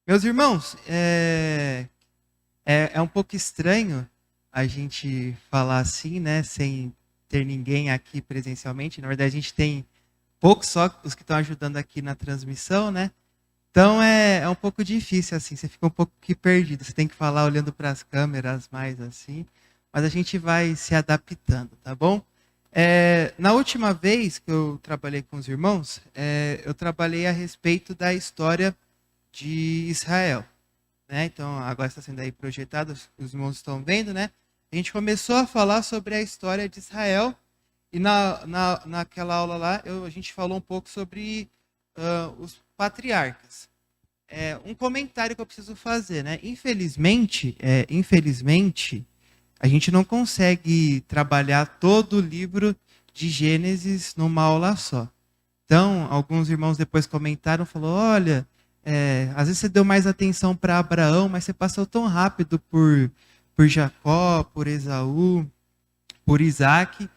Meus irmãos, é um pouco estranho a gente falar assim, né, sem ter ninguém aqui presencialmente. Na verdade, a gente tem poucos só os que estão ajudando aqui na transmissão, né? Então é um pouco difícil assim, você fica um pouco que perdido. Você tem que falar olhando para as câmeras mais assim, mas a gente vai se adaptando, tá bom? Na última vez que eu trabalhei com os irmãos, eu trabalhei a respeito da história de Israel, né? Então agora está sendo aí projetado, os irmãos estão vendo, né? A gente começou a falar sobre a história de Israel e naquela aula lá a gente falou um pouco sobre os patriarcas. Um comentário que eu preciso fazer, né? Infelizmente, a gente não consegue trabalhar todo o livro de Gênesis numa aula só. Então, alguns irmãos depois comentaram, falou, olha, às vezes você deu mais atenção para Abraão, mas você passou tão rápido por Jacó, por Esaú, por Isaac.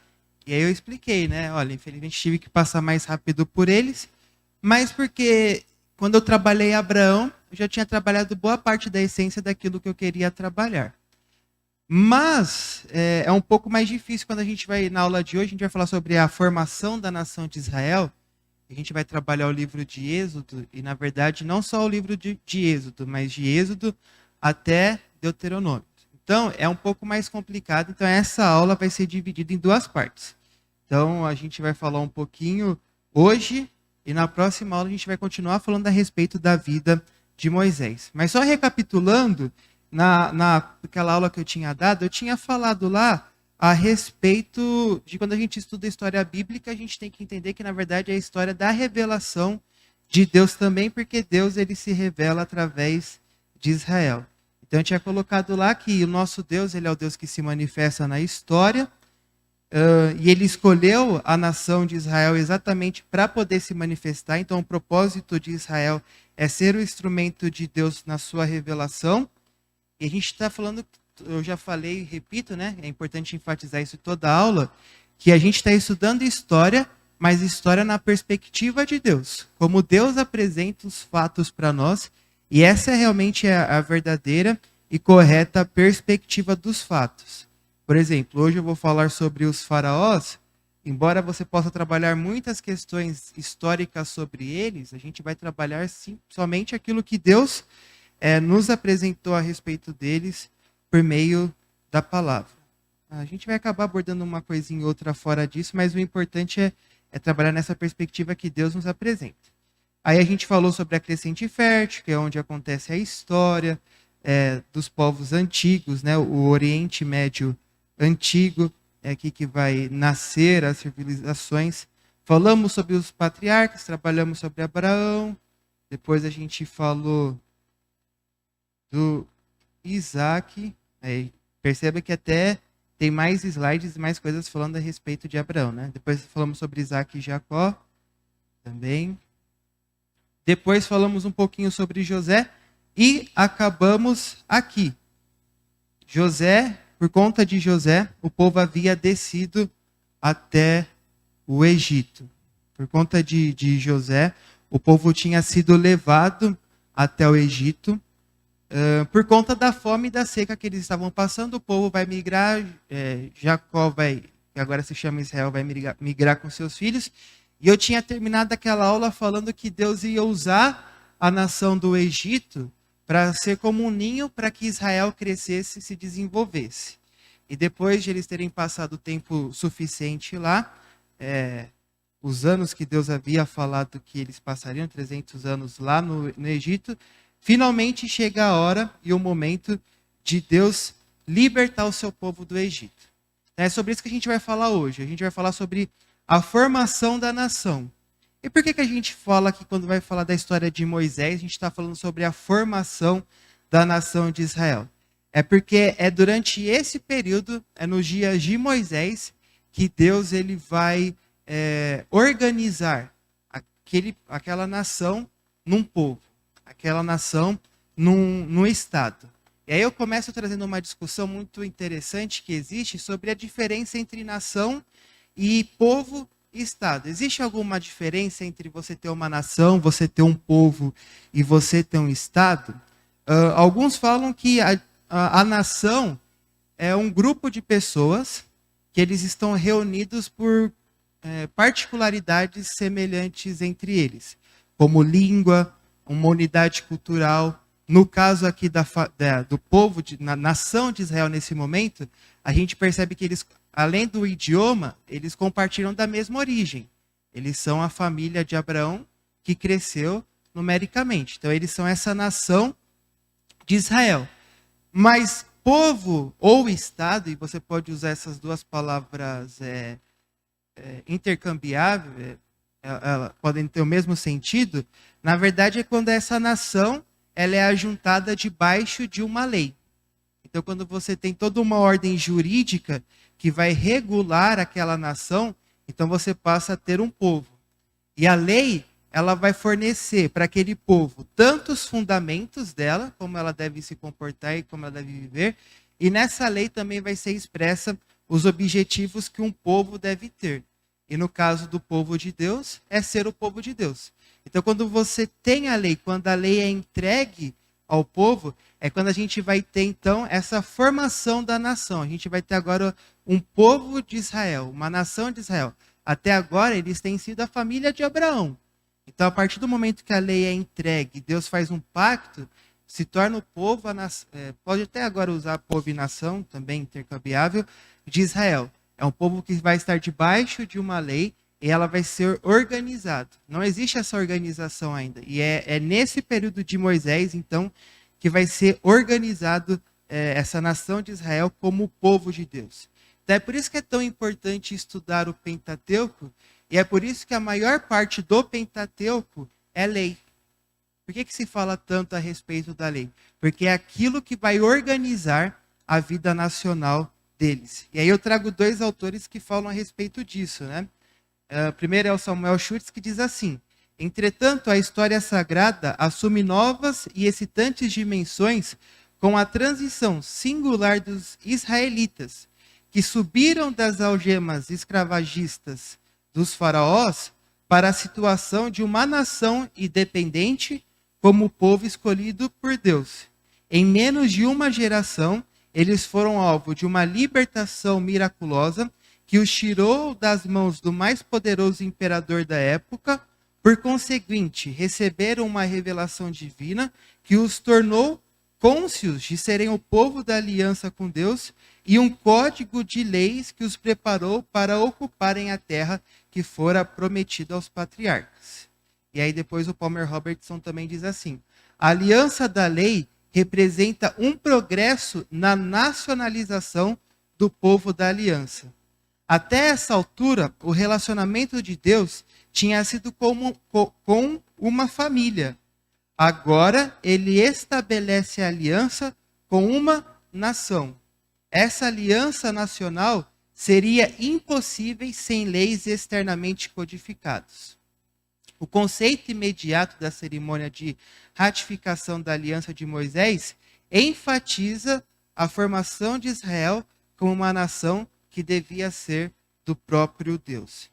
E aí eu expliquei, né? Olha, infelizmente tive que passar mais rápido por eles, mas porque quando eu trabalhei Abraão, eu já tinha trabalhado boa parte da essência daquilo que eu queria trabalhar. Mas é um pouco mais difícil quando a gente vai, na aula de hoje, a gente vai falar sobre a formação da nação de Israel. A gente vai trabalhar o livro de Êxodo, e na verdade não só o livro de Êxodo, mas de Êxodo até Deuteronômio. Então é um pouco mais complicado, então essa aula vai ser dividida em duas partes. Então a gente vai falar um pouquinho hoje, e na próxima aula a gente vai continuar falando a respeito da vida de Moisés. Mas só recapitulando, naquela aula que eu tinha dado, eu tinha falado lá a respeito de quando a gente estuda a história bíblica, a gente tem que entender que, na verdade, é a história da revelação de Deus também, porque Deus ele se revela através de Israel. Então, eu tinha colocado lá que o nosso Deus ele é o Deus que se manifesta na história, e ele escolheu a nação de Israel exatamente para poder se manifestar. Então, o propósito de Israel é ser o instrumento de Deus na sua revelação. E a gente está falando, eu já falei e repito, né? É importante enfatizar isso toda a aula, que a gente está estudando história, mas história na perspectiva de Deus. Como Deus apresenta os fatos para nós, e essa realmente é a verdadeira e correta perspectiva dos fatos. Por exemplo, hoje eu vou falar sobre os faraós. Embora você possa trabalhar muitas questões históricas sobre eles, a gente vai trabalhar somente aquilo que Deus nos apresentou a respeito deles por meio da palavra. A gente vai acabar abordando uma coisinha ou outra fora disso, mas o importante é trabalhar nessa perspectiva que Deus nos apresenta. Aí a gente falou sobre a crescente fértil, que é onde acontece a história dos povos antigos, né? O Oriente Médio antigo, é aqui que vai nascer as civilizações. Falamos sobre os patriarcas, trabalhamos sobre Abraão, depois a gente falou do Isaac. Perceba que até tem mais slides e mais coisas falando a respeito de Abraão, né? Depois falamos sobre Isaac e Jacó também. Depois falamos um pouquinho sobre José e acabamos aqui. José, por conta de José, o povo havia descido até o Egito. Por conta de José, o povo tinha sido levado até o Egito. Por conta da fome e da seca que eles estavam passando, o povo vai migrar, Jacó que agora se chama Israel, vai migrar com seus filhos. E eu tinha terminado aquela aula falando que Deus ia usar a nação do Egito para ser como um ninho para que Israel crescesse e se desenvolvesse. E depois de eles terem passado o tempo suficiente lá, os anos que Deus havia falado que eles passariam, 300 anos lá no Egito, finalmente chega a hora e o momento de Deus libertar o seu povo do Egito. É sobre isso que a gente vai falar hoje. A gente vai falar sobre a formação da nação. E por que a gente fala que quando vai falar da história de Moisés, a gente está falando sobre a formação da nação de Israel? É porque é durante esse período, nos dias de Moisés, que Deus ele vai organizar aquela nação num povo, aquela nação num estado. E aí eu começo trazendo uma discussão muito interessante que existe sobre a diferença entre nação e povo e Estado. Existe alguma diferença entre você ter uma nação, você ter um povo e você ter um Estado? Alguns falam que a nação é um grupo de pessoas que eles estão reunidos por particularidades semelhantes entre eles, como língua, uma unidade cultural. No caso aqui do povo, nação de Israel nesse momento, a gente percebe que eles, além do idioma, eles compartilham da mesma origem. Eles são a família de Abraão que cresceu numericamente. Então, eles são essa nação de Israel. Mas povo ou Estado, e você pode usar essas duas palavras intercambiáveis, podem ter o mesmo sentido, na verdade é quando essa nação ela é ajuntada debaixo de uma lei. Então, quando você tem toda uma ordem jurídica que vai regular aquela nação, então você passa a ter um povo. E a lei, ela vai fornecer para aquele povo tanto os fundamentos dela, como ela deve se comportar e como ela deve viver, e nessa lei também vai ser expressa os objetivos que um povo deve ter. E no caso do povo de Deus, é ser o povo de Deus. Então, quando você tem a lei, quando a lei é entregue ao povo, é quando a gente vai ter, então, essa formação da nação. A gente vai ter agora um povo de Israel, uma nação de Israel. Até agora, eles têm sido a família de Abraão. Então, a partir do momento que a lei é entregue, Deus faz um pacto, se torna o povo, pode até agora usar povo e nação, também intercambiável, de Israel. É um povo que vai estar debaixo de uma lei e ela vai ser organizada. Não existe essa organização ainda. E é nesse período de Moisés, então, que vai ser organizado essa nação de Israel como o povo de Deus. Então, é por isso que é tão importante estudar o Pentateuco, e é por isso que a maior parte do Pentateuco é lei. Por que se fala tanto a respeito da lei? Porque é aquilo que vai organizar a vida nacional deles. E aí eu trago dois autores que falam a respeito disso, né? Primeiro é o Samuel Schutz, que diz assim: entretanto, a história sagrada assume novas e excitantes dimensões com a transição singular dos israelitas, que subiram das algemas escravagistas dos faraós para a situação de uma nação independente como povo escolhido por Deus. Em menos de uma geração, eles foram alvo de uma libertação miraculosa que os tirou das mãos do mais poderoso imperador da época. Por conseguinte, receberam uma revelação divina que os tornou cônscios de serem o povo da aliança com Deus e um código de leis que os preparou para ocuparem a terra que fora prometida aos patriarcas. E aí depois o Palmer Robertson também diz assim: a aliança da lei representa um progresso na nacionalização do povo da aliança. Até essa altura, o relacionamento de Deus tinha sido com uma família. Agora, ele estabelece a aliança com uma nação. Essa aliança nacional seria impossível sem leis externamente codificadas. O conceito imediato da cerimônia de ratificação da aliança de Moisés enfatiza a formação de Israel como uma nação que devia ser do próprio Deus.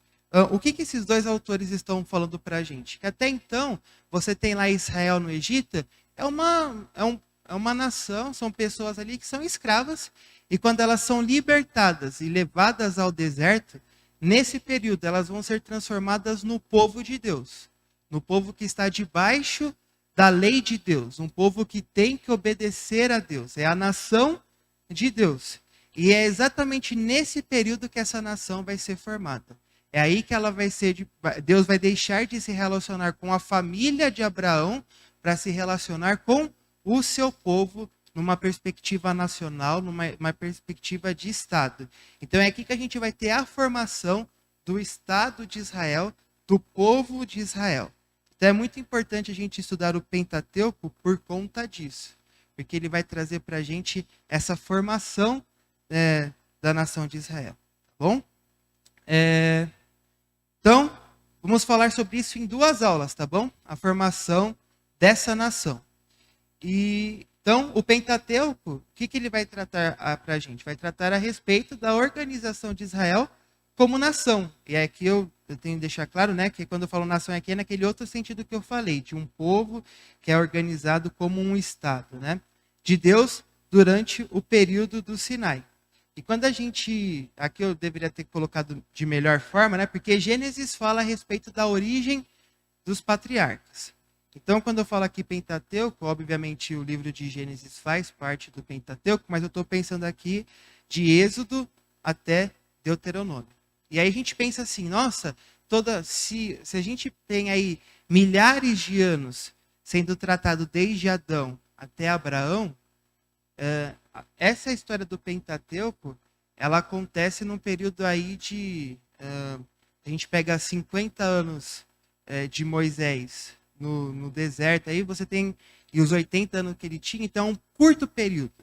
O que esses dois autores estão falando para a gente? Que até então, você tem lá Israel no Egito, é uma nação, são pessoas ali que são escravas, e quando elas são libertadas e levadas ao deserto, nesse período elas vão ser transformadas no povo de Deus, no povo que está debaixo da lei de Deus, um povo que tem que obedecer a Deus, é a nação de Deus. E é exatamente nesse período que essa nação vai ser formada. É aí que ela vai ser, Deus vai deixar de se relacionar com a família de Abraão para se relacionar com o seu povo numa perspectiva nacional, numa perspectiva de Estado. Então é aqui que a gente vai ter a formação do Estado de Israel, do povo de Israel. Então é muito importante a gente estudar o Pentateuco por conta disso, porque ele vai trazer para a gente essa formação da nação de Israel. Tá bom? Então, vamos falar sobre isso em 2 aulas, tá bom? A formação dessa nação. E Então, o Pentateuco, o que ele vai tratar para a gente? Vai tratar a respeito da organização de Israel como nação. E aqui eu tenho que deixar claro, né, que quando eu falo nação aqui é naquele outro sentido que eu falei, de um povo que é organizado como um Estado, né, de Deus durante o período do Sinai. E quando a gente, aqui eu deveria ter colocado de melhor forma, né, porque Gênesis fala a respeito da origem dos patriarcas. Então, quando eu falo aqui Pentateuco, obviamente o livro de Gênesis faz parte do Pentateuco, mas eu estou pensando aqui de Êxodo até Deuteronômio. E aí a gente pensa assim, nossa, se a gente tem aí milhares de anos sendo tratado desde Adão até Abraão, essa história do Pentateuco, ela acontece num período aí de... a gente pega 50 anos de Moisés no deserto, aí você tem e os 80 anos que ele tinha, então é um curto período.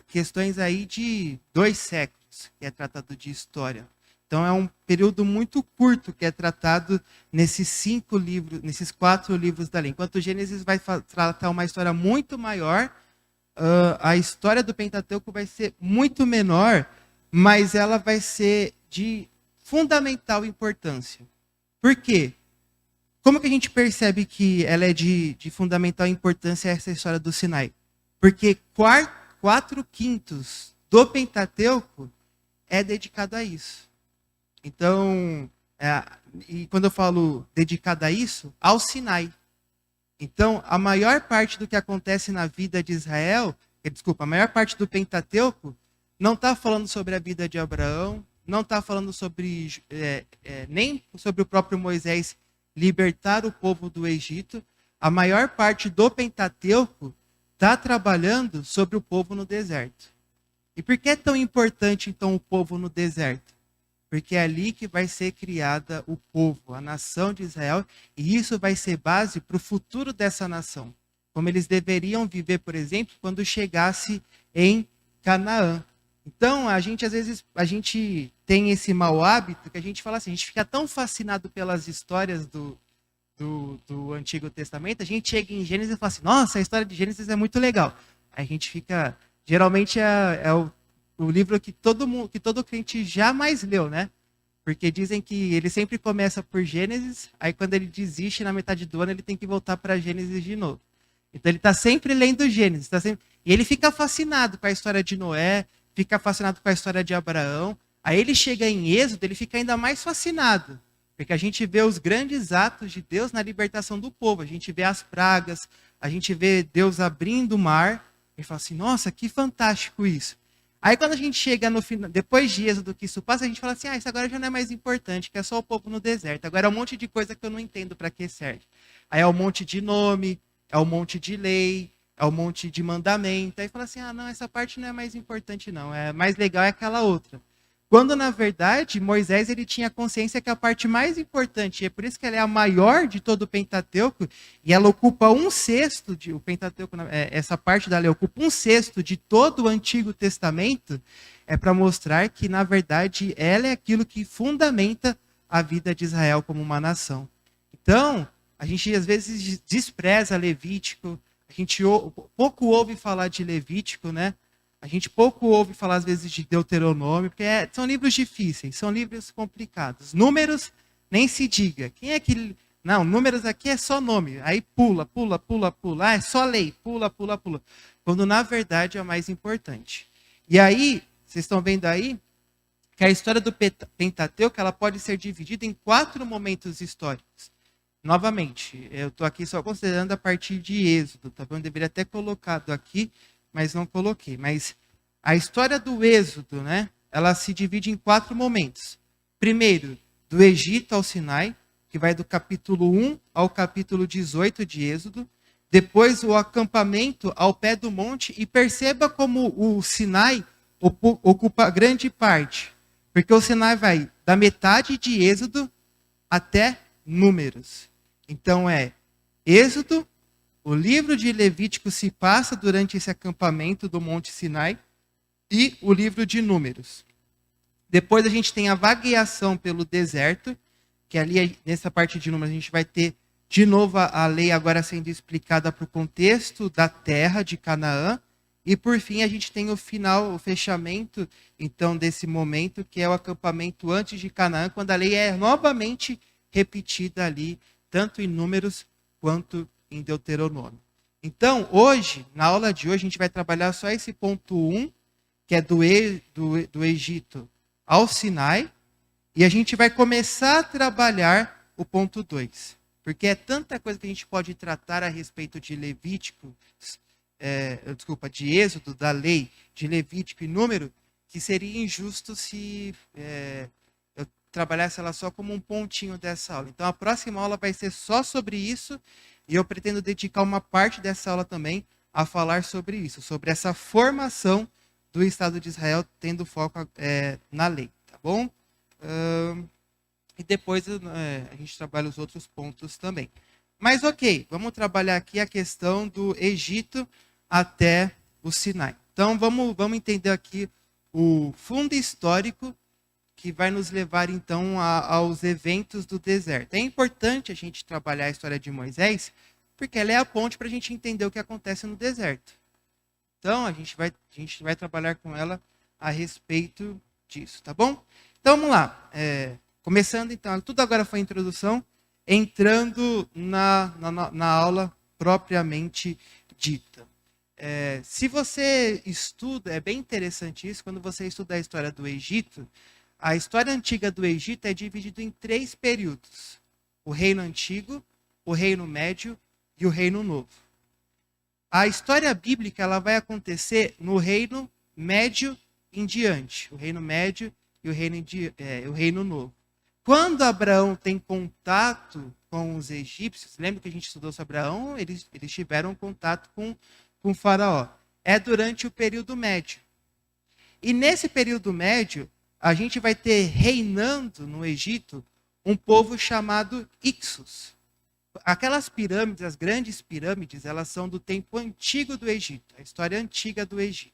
Questões aí de 2 séculos, que é tratado de história. Então é um período muito curto que é tratado nesses 4 livros da lei. Enquanto o Gênesis vai tratar uma história muito maior, a história do Pentateuco vai ser muito menor, mas ela vai ser de fundamental importância. Por quê? Como que a gente percebe que ela é de fundamental importância essa história do Sinai? Porque 4/5 do Pentateuco é dedicado a isso. Então, e quando eu falo dedicado a isso, ao Sinai. Então, a maior parte do que acontece na vida de Israel, a maior parte do Pentateuco, não está falando sobre a vida de Abraão, não está falando sobre nem sobre o próprio Moisés libertar o povo do Egito. A maior parte do Pentateuco está trabalhando sobre o povo no deserto. E por que é tão importante, então, o povo no deserto? Porque é ali que vai ser criada o povo, a nação de Israel, e isso vai ser base para o futuro dessa nação. Como eles deveriam viver, por exemplo, quando chegasse em Canaã. Então, às vezes, a gente tem esse mau hábito que a gente fala assim, a gente fica tão fascinado pelas histórias do Antigo Testamento, a gente chega em Gênesis e fala assim, nossa, a história de Gênesis é muito legal. Aí a gente fica... Geralmente é o livro que todo crente jamais leu, né? Porque dizem que ele sempre começa por Gênesis, aí quando ele desiste na metade do ano, ele tem que voltar para Gênesis de novo. Então ele está sempre lendo Gênesis. E ele fica fascinado com a história de Noé, fica fascinado com a história de Abraão. Aí ele chega em Êxodo, ele fica ainda mais fascinado. Porque a gente vê os grandes atos de Deus na libertação do povo. A gente vê as pragas, a gente vê Deus abrindo o mar. E fala assim, nossa, que fantástico isso. Aí quando a gente chega no final, depois de Êxodo que isso passa, a gente fala assim, isso agora já não é mais importante, que é só o povo no deserto. Agora é um monte de coisa que eu não entendo para que serve. Aí é um monte de nome, é um monte de lei, é um monte de mandamento. Aí fala assim, não, essa parte não é mais importante não, é mais legal é aquela outra. Quando, na verdade, Moisés ele tinha consciência que a parte mais importante, e é por isso que ela é a maior de todo o Pentateuco, e ela ocupa 1/6, o Pentateuco, essa parte da lei ocupa 1/6 de todo o Antigo Testamento, é para mostrar que, na verdade, ela é aquilo que fundamenta a vida de Israel como uma nação. Então, a gente às vezes despreza Levítico, a gente pouco ouve falar de Levítico, né? A gente pouco ouve falar, às vezes, de Deuteronômio, porque são livros difíceis, são livros complicados. Números, nem se diga. Quem é que... Não, números aqui é só nome. Aí pula. É só lei. Pula. Quando, na verdade, é o mais importante. E aí, vocês estão vendo aí, que a história do Pentateuco ela pode ser dividida em 4 momentos históricos. Novamente, eu estou aqui só considerando a partir de Êxodo, tá bom? Eu deveria ter colocado aqui, mas não coloquei. Mas a história do Êxodo, né, ela se divide em 4 momentos. Primeiro, do Egito ao Sinai, que vai do capítulo 1 ao capítulo 18 de Êxodo. Depois, o acampamento ao pé do monte. E perceba como o Sinai ocupa grande parte. Porque o Sinai vai da metade de Êxodo até Números. Então, Êxodo, o livro de Levítico se passa durante esse acampamento do Monte Sinai e o livro de Números. Depois a gente tem a vagueação pelo deserto, que ali nessa parte de Números a gente vai ter De novo, a lei agora sendo explicada para o contexto da terra de Canaã. E, por fim, a gente tem o final, o fechamento, então, desse momento, que é o acampamento antes de Canaã, quando a lei é novamente repetida ali, tanto em Números quanto em Deuteronômio. Então, hoje, na aula de hoje, a gente vai trabalhar só esse ponto 1, que é do Egito ao Sinai, e a gente vai começar a trabalhar o ponto 2. Porque é tanta coisa que a gente pode tratar a respeito de Levítico, de Êxodo, da lei, de Levítico e Número, que seria injusto se eu trabalhasse ela só como um pontinho dessa aula. Então, a próxima aula vai ser só sobre isso, e eu pretendo dedicar uma parte dessa aula também a falar sobre isso, sobre essa formação do Estado de Israel, tendo foco na lei, tá bom? E depois a gente trabalha os outros pontos também. Mas ok, vamos trabalhar aqui a questão do Egito até o Sinai. Então vamos entender aqui o fundo histórico que vai nos levar então aos eventos do deserto. É importante a gente trabalhar a história de Moisés, porque ela é a ponte para a gente entender o que acontece no deserto. Então a gente vai trabalhar com ela a respeito disso, tá bom? Então vamos lá. Começando então, tudo agora foi introdução, entrando na aula propriamente dita. Se você estuda, é bem interessante isso, quando você estuda a história do Egito, a história antiga do Egito é dividida em 3 períodos: o Reino Antigo, o Reino Médio e o Reino Novo. A história bíblica ela vai acontecer no Reino Médio em diante, o Reino Médio e o Reino Novo. Quando Abraão tem contato com os egípcios, lembra que a gente estudou sobre Abraão? Eles tiveram contato com o faraó. É durante o período médio. E nesse período médio, a gente vai ter reinando no Egito um povo chamado Ixos. Aquelas pirâmides, as grandes pirâmides, elas são do tempo antigo do Egito, a história antiga do Egito.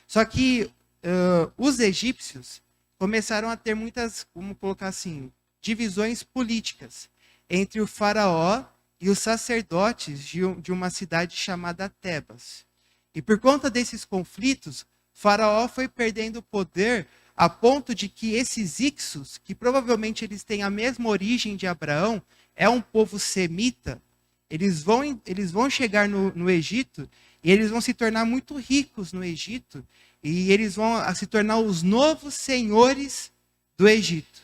Só que os egípcios começaram a ter muitas, vamos colocar assim, divisões políticas entre o faraó e os sacerdotes de uma cidade chamada Tebas. E por conta desses conflitos, o faraó foi perdendo poder a ponto de que esses Ixos, que provavelmente eles têm a mesma origem de Abraão, é um povo semita, eles vão chegar no Egito e eles vão se tornar muito ricos no Egito, e eles vão se tornar os novos senhores do Egito.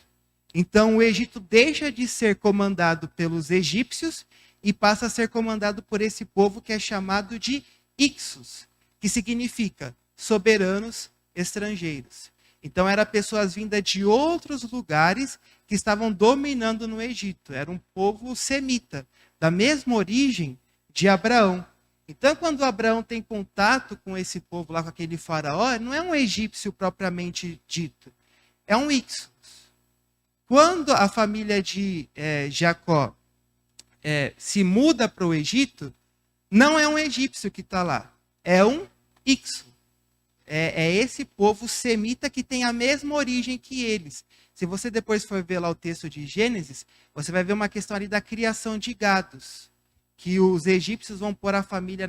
Então, o Egito deixa de ser comandado pelos egípcios e passa a ser comandado por esse povo que é chamado de Ixos, que significa soberanos estrangeiros. Então, eram pessoas vindas de outros lugares que estavam dominando no Egito. Era um povo semita, da mesma origem de Abraão. Então, quando Abraão tem contato com esse povo lá, com aquele faraó, não é um egípcio propriamente dito, é um Ixos. Quando a família de Jacó se muda para o Egito, não é um egípcio que está lá, é um Ixo. É esse povo semita que tem a mesma origem que eles. Se você depois for ver lá o texto de Gênesis, você vai ver uma questão ali da criação de gados, que os egípcios vão pôr a família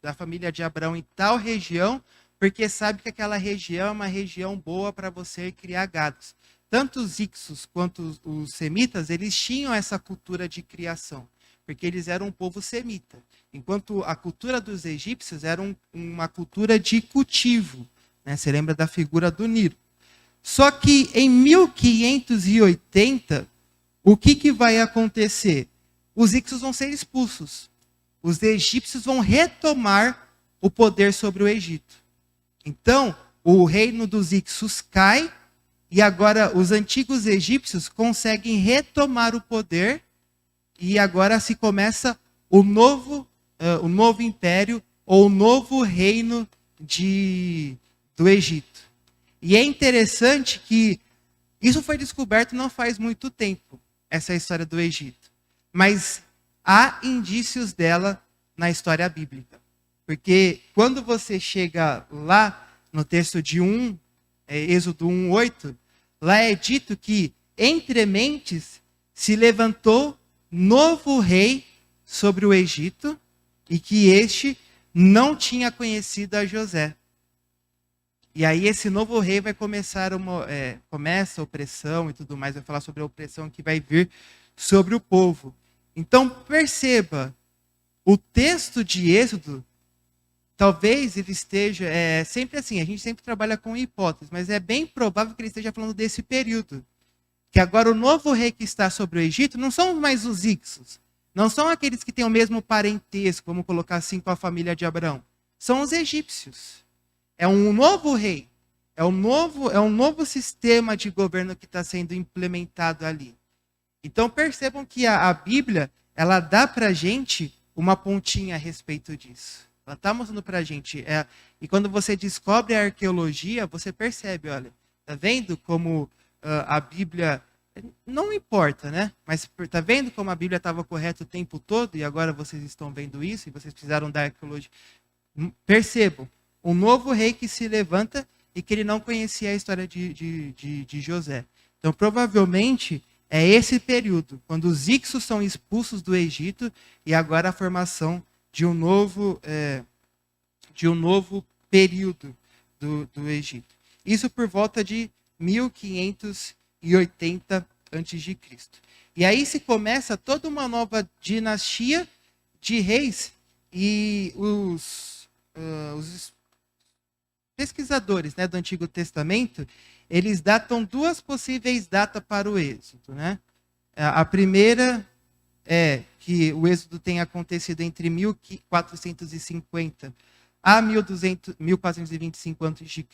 da família de Abraão em tal região, porque sabe que aquela região é uma região boa para você criar gados. Tanto os Ixos quanto os semitas, eles tinham essa cultura de criação, porque eles eram um povo semita. Enquanto a cultura dos egípcios era uma cultura de cultivo. Né? Você lembra da figura do Nilo. Só que em 1580, o que vai acontecer? Os Ixos vão ser expulsos. Os egípcios vão retomar o poder sobre o Egito. Então, o reino dos Ixos cai, e agora os antigos egípcios conseguem retomar o poder, e agora se começa o novo império, ou o novo reino do Egito. E é interessante que isso foi descoberto não faz muito tempo, essa história do Egito. Mas há indícios dela na história bíblica. Porque quando você chega lá no texto de Êxodo 1:8, lá é dito que entre mentes se levantou novo rei sobre o Egito e que este não tinha conhecido a José. E aí esse novo rei vai começa a opressão e tudo mais, vai falar sobre a opressão que vai vir sobre o povo. Então perceba, o texto de Êxodo, talvez ele esteja, sempre assim, a gente sempre trabalha com hipóteses, mas é bem provável que ele esteja falando desse período. Que agora o novo rei que está sobre o Egito não são mais os Ixos, não são aqueles que têm o mesmo parentesco, vamos colocar assim, com a família de Abraão. São os egípcios. É um novo rei. É um novo sistema de governo que está sendo implementado ali. Então percebam que a Bíblia, ela dá para a gente uma pontinha a respeito disso. Ela está mostrando para a gente. E quando você descobre a arqueologia, você percebe, olha, tá vendo como a Bíblia, não importa, né? Mas tá vendo como a Bíblia estava correta o tempo todo e agora vocês estão vendo isso e vocês precisaram da arqueologia. Percebam, um novo rei que se levanta e que ele não conhecia a história de José. Então, provavelmente, é esse período, quando os Ixos são expulsos do Egito e agora a formação de um novo período do Egito. Isso por volta de 1580 a.C. E aí se começa toda uma nova dinastia de reis e os pesquisadores, né, do Antigo Testamento, eles datam duas possíveis datas para o Êxodo, né? A primeira é que o Êxodo tenha acontecido entre 1450 a 1425 a.C.,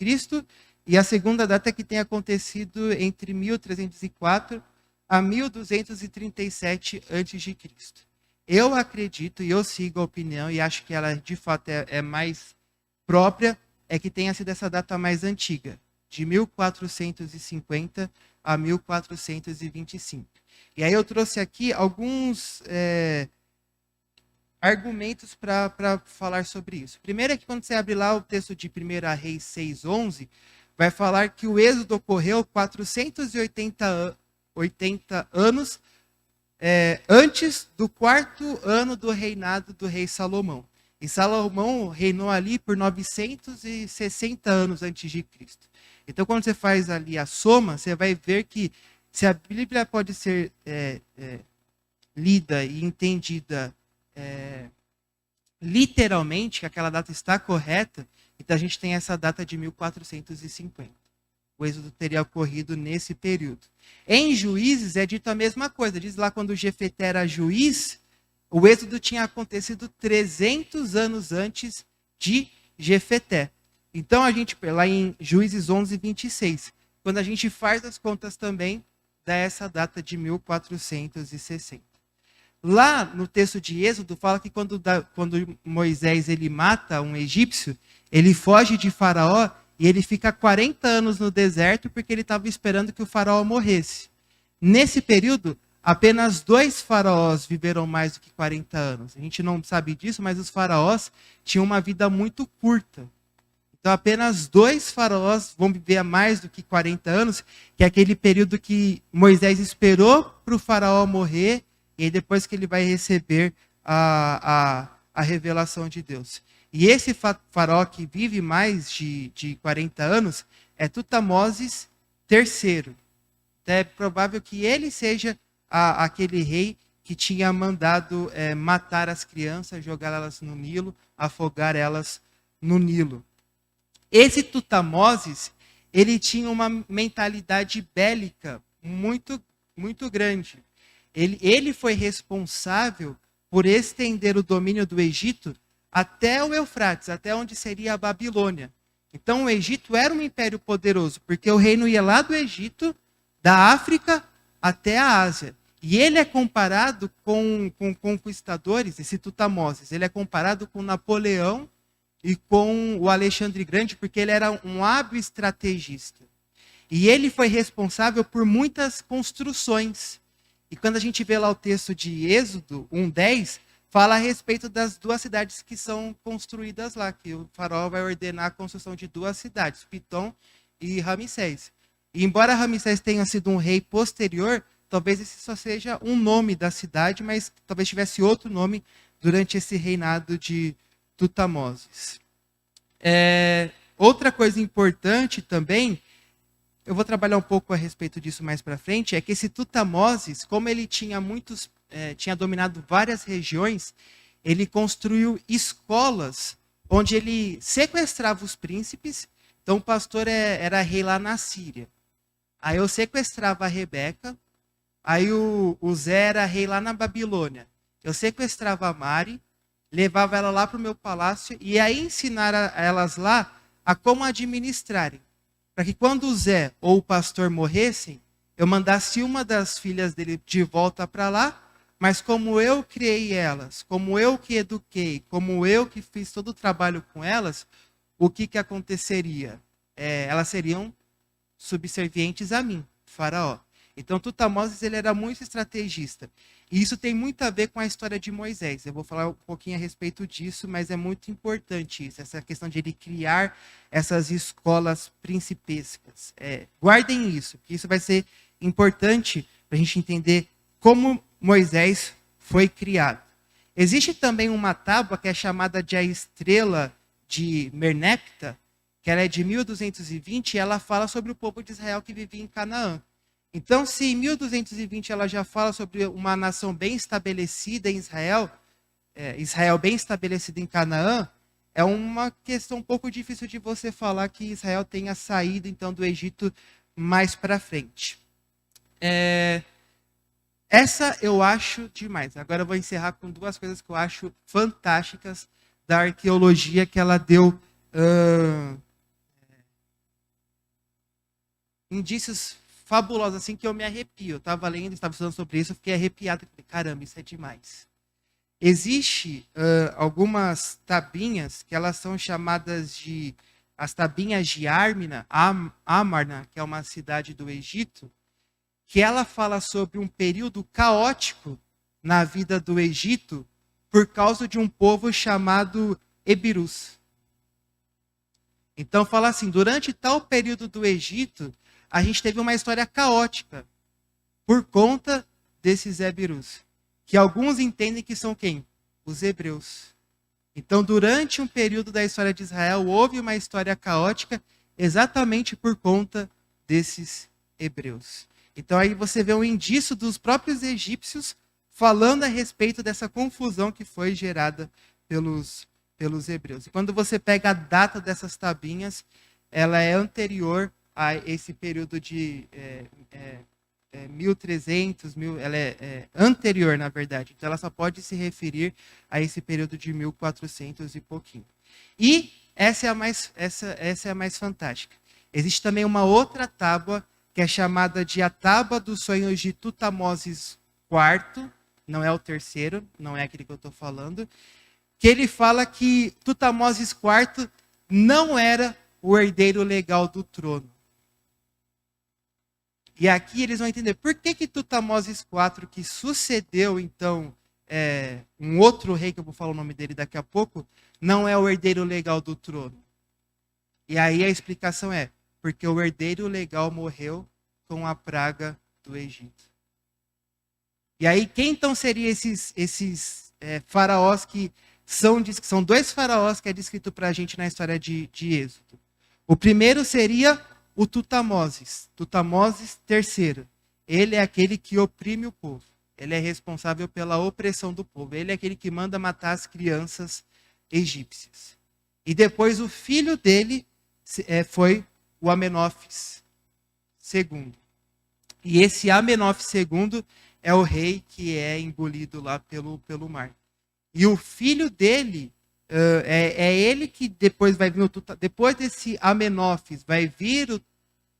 e a segunda data é que tenha acontecido entre 1304 a 1237 a.C. Eu acredito e eu sigo a opinião, e acho que ela de fato é mais própria, é que tenha sido essa data mais antiga, de 1450 a 1425. E aí eu trouxe aqui alguns argumentos para falar sobre isso. Primeiro é que quando você abre lá o texto de 1 Reis 6:11, vai falar que o êxodo ocorreu 480 anos antes do 4º ano do reinado do rei Salomão. E Salomão reinou ali por 960 anos antes de Cristo. Então, quando você faz ali a soma, você vai ver que se a Bíblia pode ser lida e entendida literalmente, que aquela data está correta, então a gente tem essa data de 1450. O êxodo teria ocorrido nesse período. Em Juízes é dito a mesma coisa. Diz lá quando Jefté era juiz, o êxodo tinha acontecido 300 anos antes de Jefté. Então, a gente, lá em Juízes 11:26, quando a gente faz as contas também, dá essa data de 1460. Lá no texto de Êxodo, fala que quando Moisés ele mata um egípcio, ele foge de Faraó e ele fica 40 anos no deserto porque ele estava esperando que o Faraó morresse. Nesse período, apenas 2 faraós viveram mais do que 40 anos. A gente não sabe disso, mas os faraós tinham uma vida muito curta. Então, apenas 2 faraós vão viver mais do que 40 anos, que é aquele período que Moisés esperou para o faraó morrer, e aí depois que ele vai receber a revelação de Deus. E esse faraó que vive mais de 40 anos é Tutmoses III. Então, é provável que ele seja aquele rei que tinha mandado matar as crianças, jogar elas no Nilo, afogar elas no Nilo. Esse Tutmoses, ele tinha uma mentalidade bélica muito, muito grande. Ele foi responsável por estender o domínio do Egito até o Eufrates, até onde seria a Babilônia. Então, o Egito era um império poderoso, porque o reino ia lá do Egito, da África até a Ásia. E ele é comparado com conquistadores, esse Tutmoses, ele é comparado com Napoleão e com o Alexandre Grande, porque ele era um hábil estrategista. E ele foi responsável por muitas construções. E quando a gente vê lá o texto de Êxodo 1:10, fala a respeito das 2 cidades que são construídas lá, que o faraó vai ordenar a construção de 2 cidades, Pitom e Ramsés. E embora Ramsés tenha sido um rei posterior, talvez esse só seja um nome da cidade, mas talvez tivesse outro nome durante esse reinado de Tutamoses. Outra coisa importante também, eu vou trabalhar um pouco a respeito disso mais para frente, é que esse Tutamoses, como ele tinha tinha dominado várias regiões, ele construiu escolas onde ele sequestrava os príncipes. Então o pastor era rei lá na Síria. Aí eu sequestrava a Rebeca. Aí o Zé era rei lá na Babilônia. Eu sequestrava a Mari, levava ela lá para o meu palácio e aí ensinar elas lá a como administrarem. Para que quando o Zé ou o pastor morressem, eu mandasse uma das filhas dele de volta para lá, mas como eu criei elas, como eu que eduquei, como eu que fiz todo o trabalho com elas, o que aconteceria? Elas seriam subservientes a mim, faraó. Então Tutamoses ele era muito estrategista. E isso tem muito a ver com a história de Moisés. Eu vou falar um pouquinho a respeito disso, mas é muito importante isso, essa questão de ele criar essas escolas principescas. Guardem isso, que isso vai ser importante para a gente entender como Moisés foi criado. Existe também uma tábua que é chamada de a Estrela de Merneptah, que ela é de 1220 e ela fala sobre o povo de Israel que vivia em Canaã. Então, se em 1220 ela já fala sobre uma nação bem estabelecida em Israel, Israel bem estabelecida em Canaã, é uma questão um pouco difícil de você falar que Israel tenha saído então do Egito mais para frente. Essa eu acho demais. Agora eu vou encerrar com duas coisas que eu acho fantásticas da arqueologia que ela deu indícios fabulosos, assim, que eu me arrepio. Eu estava lendo, estava estudando sobre isso, eu fiquei arrepiado. Caramba, isso é demais. Existe algumas tabinhas que elas são chamadas de as tabinhas de Amarna, que é uma cidade do Egito, que ela fala sobre um período caótico na vida do Egito por causa de um povo chamado Ebirus. Então fala assim, durante tal período do Egito, a gente teve uma história caótica por conta desses Ebirus, que alguns entendem que são quem? Os hebreus. Então, durante um período da história de Israel, houve uma história caótica exatamente por conta desses hebreus. Então, aí você vê um indício dos próprios egípcios falando a respeito dessa confusão que foi gerada pelos hebreus. E quando você pega a data dessas tabinhas, ela é anterior a esse período de 1300, ela é anterior, na verdade. Então, ela só pode se referir a esse período de 1400 e pouquinho. E essa é a mais fantástica. Existe também uma outra tábua, que é chamada de a Tábua dos Sonhos de Tutamoses IV, não é o terceiro, não é aquele que eu estou falando, que ele fala que Tutamoses IV não era o herdeiro legal do trono. E aqui eles vão entender por que Tutamoses IV, que sucedeu, então, um outro rei, que eu vou falar o nome dele daqui a pouco, não é o herdeiro legal do trono. E aí a explicação é, porque o herdeiro legal morreu com a praga do Egito. E aí, quem então seria esses faraós que são dois faraós que é descrito para a gente na história de Êxodo. O primeiro seria o Tutamoses III. Ele é aquele que oprime o povo. Ele é responsável pela opressão do povo. Ele é aquele que manda matar as crianças egípcias. E depois o filho dele foi o Amenófis II. E esse Amenófis II é o rei que é engolido lá pelo mar. E o filho dele é ele que depois vai vir depois desse Amenófis vai vir o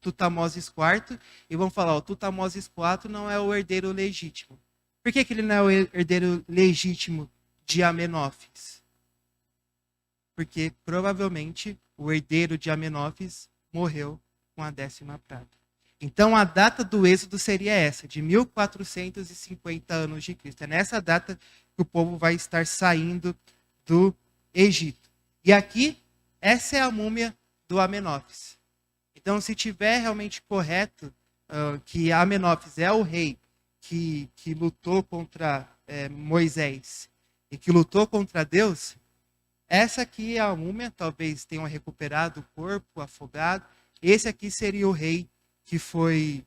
Tutamoses IV e vão falar, o Tutamoses IV não é o herdeiro legítimo. Por que ele não é o herdeiro legítimo de Amenófis? Porque provavelmente o herdeiro de Amenófis morreu com a 10ª praga. Então a data do êxodo seria essa, de 1450 anos de Cristo. É nessa data que o povo vai estar saindo do Egito. E aqui, essa é a múmia do Amenófis. Então, se tiver realmente correto que Amenófis é o rei que lutou contra Moisés e que lutou contra Deus, essa aqui é a múmia, talvez tenham recuperado o corpo, afogado. Esse aqui seria o rei que foi...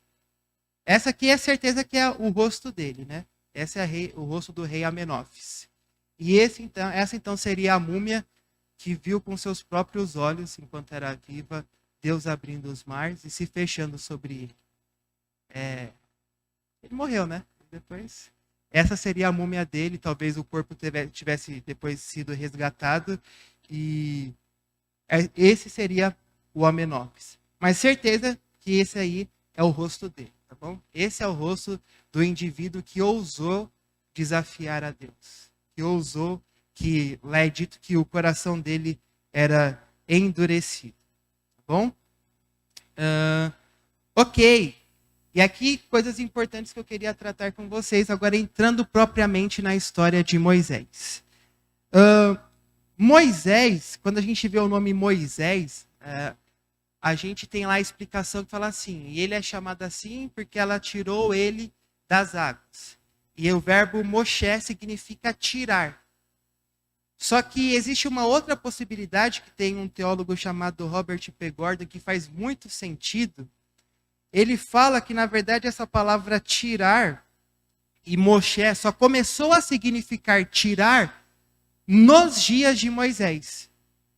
Essa aqui é certeza que é o rosto dele, né? Esse é o rosto do rei Amenófis. E essa então seria a múmia que viu com seus próprios olhos, enquanto era viva, Deus abrindo os mares e se fechando sobre ele. Ele morreu, né? Depois, essa seria a múmia dele, talvez o corpo tivesse depois sido resgatado, e esse seria o Amenófis. Mas certeza que esse aí é o rosto dele, tá bom? Esse é o rosto do indivíduo que ousou desafiar a Deus, que ousou, que lá é dito que o coração dele era endurecido, tá bom? Ok. E aqui, coisas importantes que eu queria tratar com vocês, agora entrando propriamente na história de Moisés. Moisés, quando a gente vê o nome Moisés, a gente tem lá a explicação que fala assim, e ele é chamado assim porque ela tirou ele das águas. E o verbo Moshe significa tirar. Só que existe uma outra possibilidade que tem um teólogo chamado Robert P. Gordon que faz muito sentido. Ele fala que, na verdade, essa palavra tirar e Moshe só começou a significar tirar nos dias de Moisés.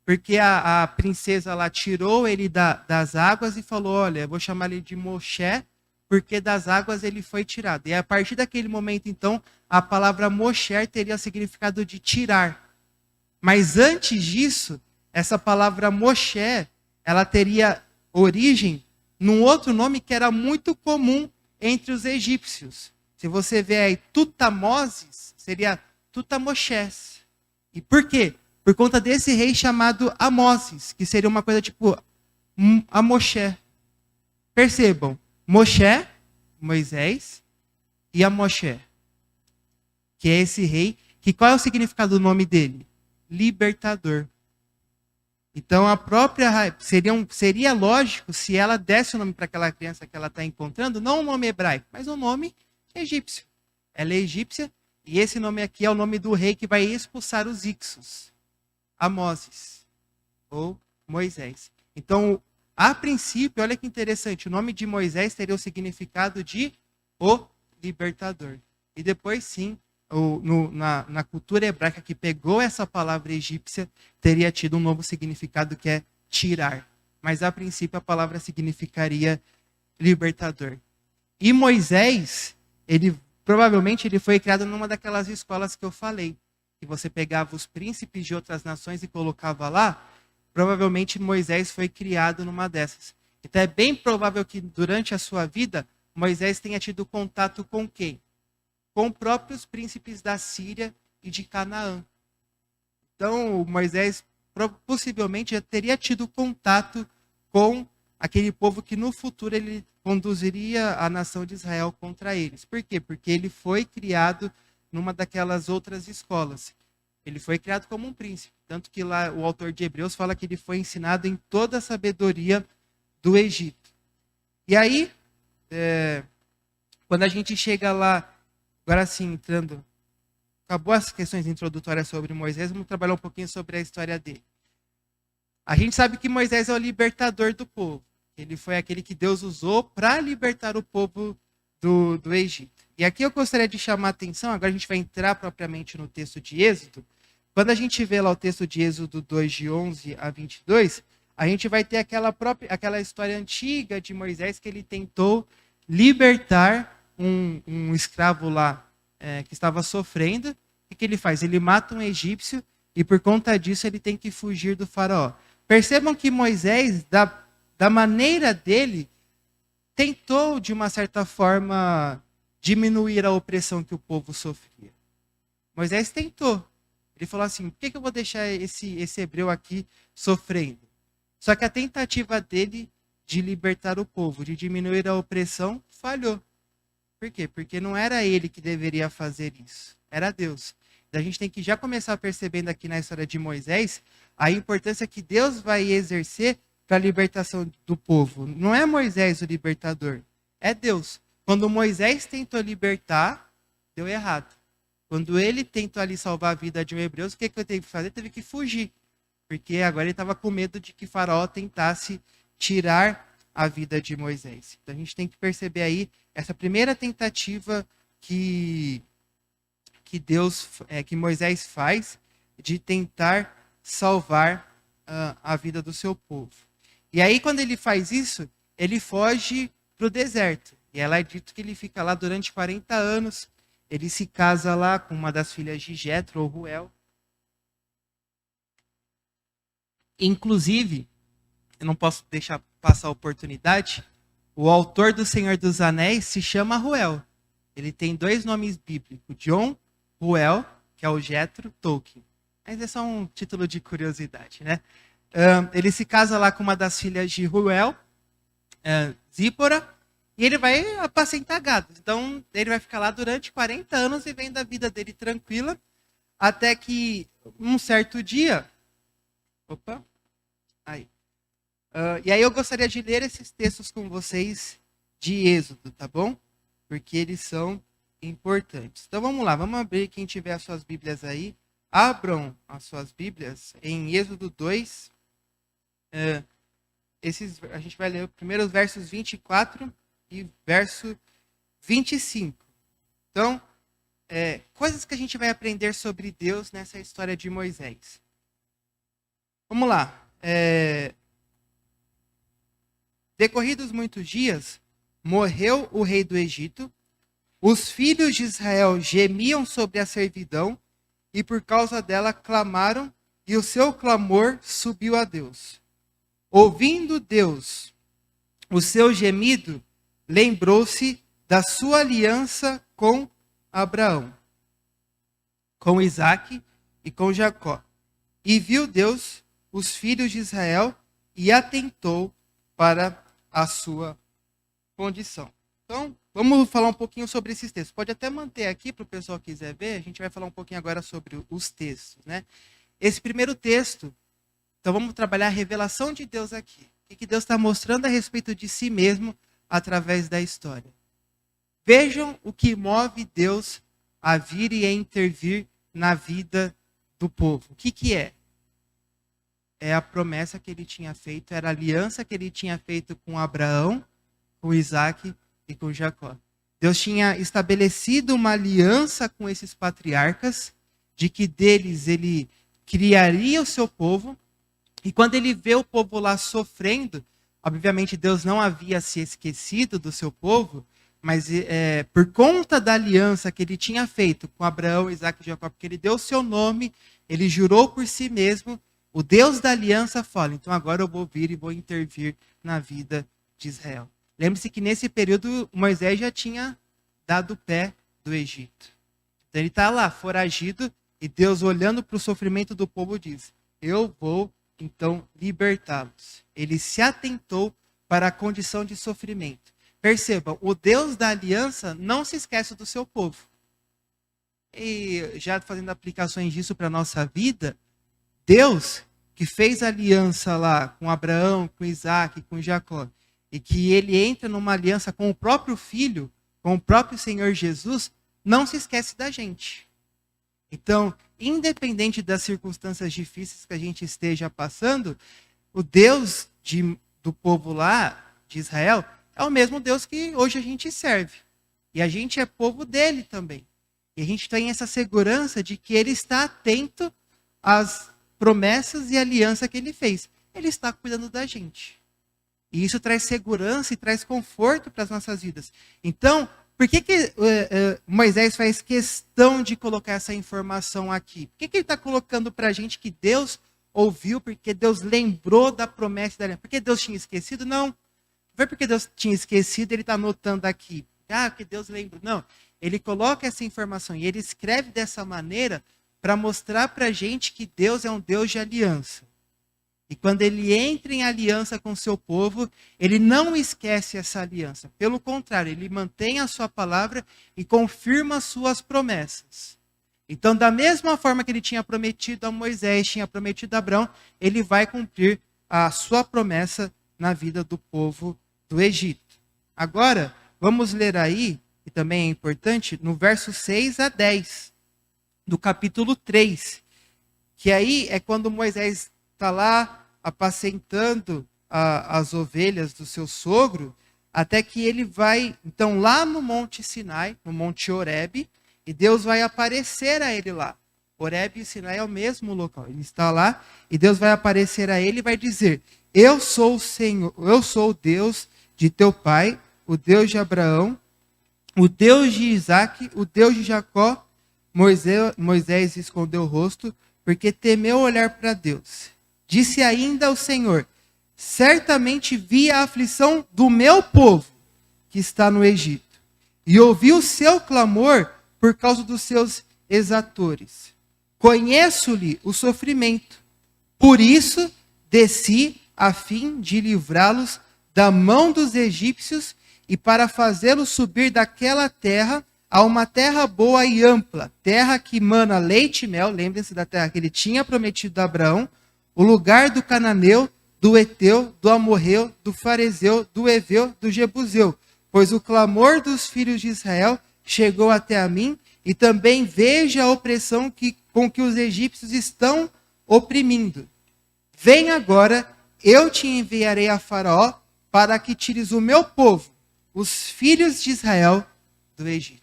Porque a princesa lá tirou ele das águas e falou, olha, eu vou chamar ele de Moshe, porque das águas ele foi tirado. E a partir daquele momento, então, a palavra Moshe teria o significado de tirar. Mas antes disso, essa palavra Moshe, ela teria origem num outro nome que era muito comum entre os egípcios. Se você vê aí Tutamoses, seria Tutamoshes. E por quê? Por conta desse rei chamado Amoses, que seria uma coisa tipo Amoshe. Percebam, Moshe, Moisés, e Amoshe, que é esse rei, que qual é o significado do nome dele? Libertador. Então, a própria seria lógico se ela desse o nome para aquela criança que ela está encontrando, não um nome hebraico, mas um nome egípcio. Ela é egípcia e esse nome aqui é o nome do rei que vai expulsar os Ixos, Amoses, ou Moisés. Então, a princípio, olha que interessante, o nome de Moisés teria o significado de o libertador. E depois, sim, na cultura hebraica que pegou essa palavra egípcia, teria tido um novo significado que é tirar. Mas a princípio a palavra significaria libertador. E Moisés, provavelmente ele foi criado numa daquelas escolas que eu falei, que você pegava os príncipes de outras nações e colocava lá. Provavelmente Moisés foi criado numa dessas. Então é bem provável que durante a sua vida Moisés tenha tido contato com quem? Com próprios príncipes da Síria e de Canaã. Então, Moisés possivelmente já teria tido contato com aquele povo que no futuro ele conduziria a nação de Israel contra eles. Por quê? Porque ele foi criado numa daquelas outras escolas. Ele foi criado como um príncipe. Tanto que lá o autor de Hebreus fala que ele foi ensinado em toda a sabedoria do Egito. E aí, quando a gente chega lá, agora sim, entrando, acabou as questões introdutórias sobre Moisés, vamos trabalhar um pouquinho sobre a história dele. A gente sabe que Moisés é o libertador do povo. Ele foi aquele que Deus usou para libertar o povo do Egito. E aqui eu gostaria de chamar a atenção, agora a gente vai entrar propriamente no texto de Êxodo. Quando a gente vê lá o texto de Êxodo 2, de 11 a 22, a gente vai ter aquela história antiga de Moisés que ele tentou libertar um escravo lá que estava sofrendo. O que ele faz? Ele mata um egípcio e por conta disso ele tem que fugir do faraó. Percebam que Moisés, da maneira dele, tentou de uma certa forma diminuir a opressão que o povo sofria. Moisés tentou. Ele falou assim, por que eu vou deixar esse hebreu aqui sofrendo? Só que a tentativa dele de libertar o povo, de diminuir a opressão, falhou. Por quê? Porque não era ele que deveria fazer isso, era Deus. A gente tem que já começar percebendo aqui na história de Moisés a importância que Deus vai exercer para a libertação do povo. Não é Moisés o libertador, é Deus. Quando Moisés tentou libertar, deu errado. Quando ele tentou ali salvar a vida de um hebreu, o que ele teve que fazer? Teve que fugir. Porque agora ele estava com medo de que Faraó tentasse tirar a vida de Moisés. Então a gente tem que perceber aí essa primeira tentativa que que Moisés faz de tentar salvar a vida do seu povo. E aí quando ele faz isso, ele foge para o deserto. E ela é dito que ele fica lá durante 40 anos. Ele se casa lá com uma das filhas de Jetro, ou Ruel. Inclusive, eu não posso deixar passar a oportunidade, o autor do Senhor dos Anéis se chama Ruel. Ele tem 2 nomes bíblicos, John Ruel, que é o Jetro Tolkien. Mas é só um título de curiosidade, né? Ele se casa lá com uma das filhas de Ruel, Zípora, e ele vai apacentar gado. Então, ele vai ficar lá durante 40 anos vivendo a vida dele tranquila, até que um certo dia... Opa! Aí. E aí eu gostaria de ler esses textos com vocês de Êxodo, tá bom? Porque eles são importantes. Então vamos lá, vamos abrir, quem tiver as suas Bíblias aí. Abram as suas Bíblias em Êxodo 2. A gente vai ler primeiro os versos 24 e verso 25. Então, coisas que a gente vai aprender sobre Deus nessa história de Moisés. Vamos lá. Decorridos muitos dias, morreu o rei do Egito, os filhos de Israel gemiam sobre a servidão e por causa dela clamaram, e o seu clamor subiu a Deus. Ouvindo Deus o seu gemido, lembrou-se da sua aliança com Abraão, com Isaque e com Jacó. E viu Deus os filhos de Israel e atentou para a sua condição. Então, vamos falar um pouquinho sobre esses textos. Pode até manter aqui para o pessoal que quiser ver. A gente vai falar um pouquinho agora sobre os textos, né? Esse primeiro texto, então vamos trabalhar a revelação de Deus aqui. O que Deus está mostrando a respeito de si mesmo através da história. Vejam o que move Deus a vir e a intervir na vida do povo. O que é? É a promessa que ele tinha feito, era a aliança que ele tinha feito com Abraão, com Isaque e com Jacó. Deus tinha estabelecido uma aliança com esses patriarcas, de que deles ele criaria o seu povo, e quando ele vê o povo lá sofrendo, obviamente Deus não havia se esquecido do seu povo, mas por conta da aliança que ele tinha feito com Abraão, Isaque e Jacó, porque ele deu o seu nome, ele jurou por si mesmo, o Deus da aliança fala, então agora eu vou vir e vou intervir na vida de Israel. Lembre-se que nesse período Moisés já tinha dado o pé do Egito. Então ele está lá, foragido, e Deus olhando para o sofrimento do povo diz, eu vou então libertá-los. Ele se atentou para a condição de sofrimento. Percebam, o Deus da aliança não se esquece do seu povo. E já fazendo aplicações disso para a nossa vida, Deus que fez aliança lá com Abraão, com Isaque, com Jacó, e que ele entra numa aliança com o próprio Filho, com o próprio Senhor Jesus, não se esquece da gente. Então, independente das circunstâncias difíceis que a gente esteja passando, o Deus do povo lá, de Israel, é o mesmo Deus que hoje a gente serve. E a gente é povo dele também. E a gente tem essa segurança de que ele está atento às promessas e aliança que ele fez. Ele está cuidando da gente. E isso traz segurança e traz conforto para as nossas vidas. Então, por que Moisés faz questão de colocar essa informação aqui? Por que ele está colocando para a gente que Deus ouviu, porque Deus lembrou da promessa da aliança? Porque Deus tinha esquecido? Não. Não foi porque Deus tinha esquecido, ele está anotando aqui. Que Deus lembra. Não. Ele coloca essa informação e ele escreve dessa maneira para mostrar para a gente que Deus é um Deus de aliança. E quando ele entra em aliança com o seu povo, ele não esquece essa aliança. Pelo contrário, ele mantém a sua palavra e confirma as suas promessas. Então, da mesma forma que ele tinha prometido a Moisés, tinha prometido a Abraão, ele vai cumprir a sua promessa na vida do povo do Egito. Agora, Vamos ler aí, e também é importante, no verso 6 a 10, do capítulo 3. Que aí é quando Moisés está lá apacentando as ovelhas do seu sogro, até que ele vai, então, lá no Monte Sinai, no Monte Horebe, e Deus vai aparecer a ele lá. Horebe e Sinai é o mesmo local. Ele está lá, e Deus vai aparecer a ele e vai dizer: eu sou o Senhor, eu sou o Deus de teu pai, o Deus de Abraão, o Deus de Isaque, o Deus de Jacó. Moisés escondeu o rosto, porque temeu olhar para Deus. Disse ainda o Senhor: certamente vi a aflição do meu povo, que está no Egito, e ouvi o seu clamor por causa dos seus exatores. Conheço-lhe o sofrimento, por isso desci a fim de livrá-los da mão dos egípcios e para fazê-los subir daquela terra a uma terra boa e ampla, terra que mana leite e mel. Lembrem-se da terra que ele tinha prometido a Abraão, o lugar do cananeu, do Eteu, do Amorreu, do Fareseu, do Eveu, do Jebuseu. Pois o clamor dos filhos de Israel chegou até a mim, e também veja a opressão com que os egípcios estão oprimindo. Vem agora, eu te enviarei a Faraó, para que tires o meu povo, os filhos de Israel, do Egito.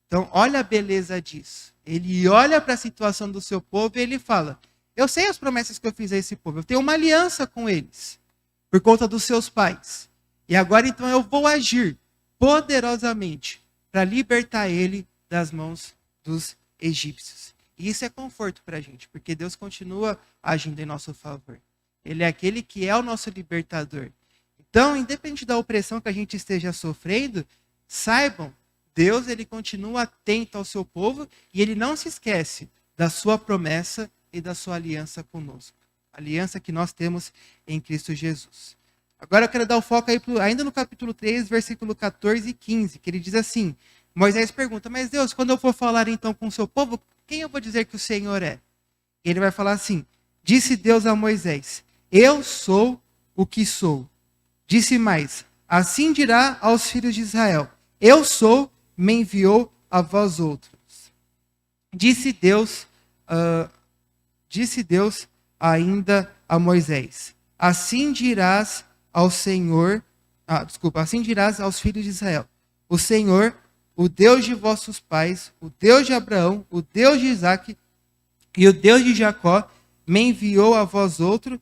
Então, olha a beleza disso. Ele olha para a situação do seu povo e ele fala: eu sei as promessas que eu fiz a esse povo, eu tenho uma aliança com eles, por conta dos seus pais. E agora, então, eu vou agir poderosamente para libertar ele das mãos dos egípcios. E isso é conforto para a gente, porque Deus continua agindo em nosso favor. Ele é aquele que é o nosso libertador. Então, independente da opressão que a gente esteja sofrendo, saibam, Deus ele continua atento ao seu povo e ele não se esquece da sua promessa e da sua aliança conosco. A aliança que nós temos em Cristo Jesus. Agora eu quero dar o foco aí ainda no capítulo 3, versículo 14 e 15, que ele diz assim: Moisés pergunta: mas Deus, quando eu for falar então com o seu povo, quem eu vou dizer que o Senhor é? E ele vai falar assim: disse Deus a Moisés: eu sou o que sou. Disse mais: assim dirá aos filhos de Israel: eu sou, me enviou a vós outros. Disse Deus ainda a Moisés: assim dirás ao Senhor, assim dirás aos filhos de Israel: o Senhor, o Deus de vossos pais, o Deus de Abraão, o Deus de Isaque e o Deus de Jacó, me enviou a vós outros.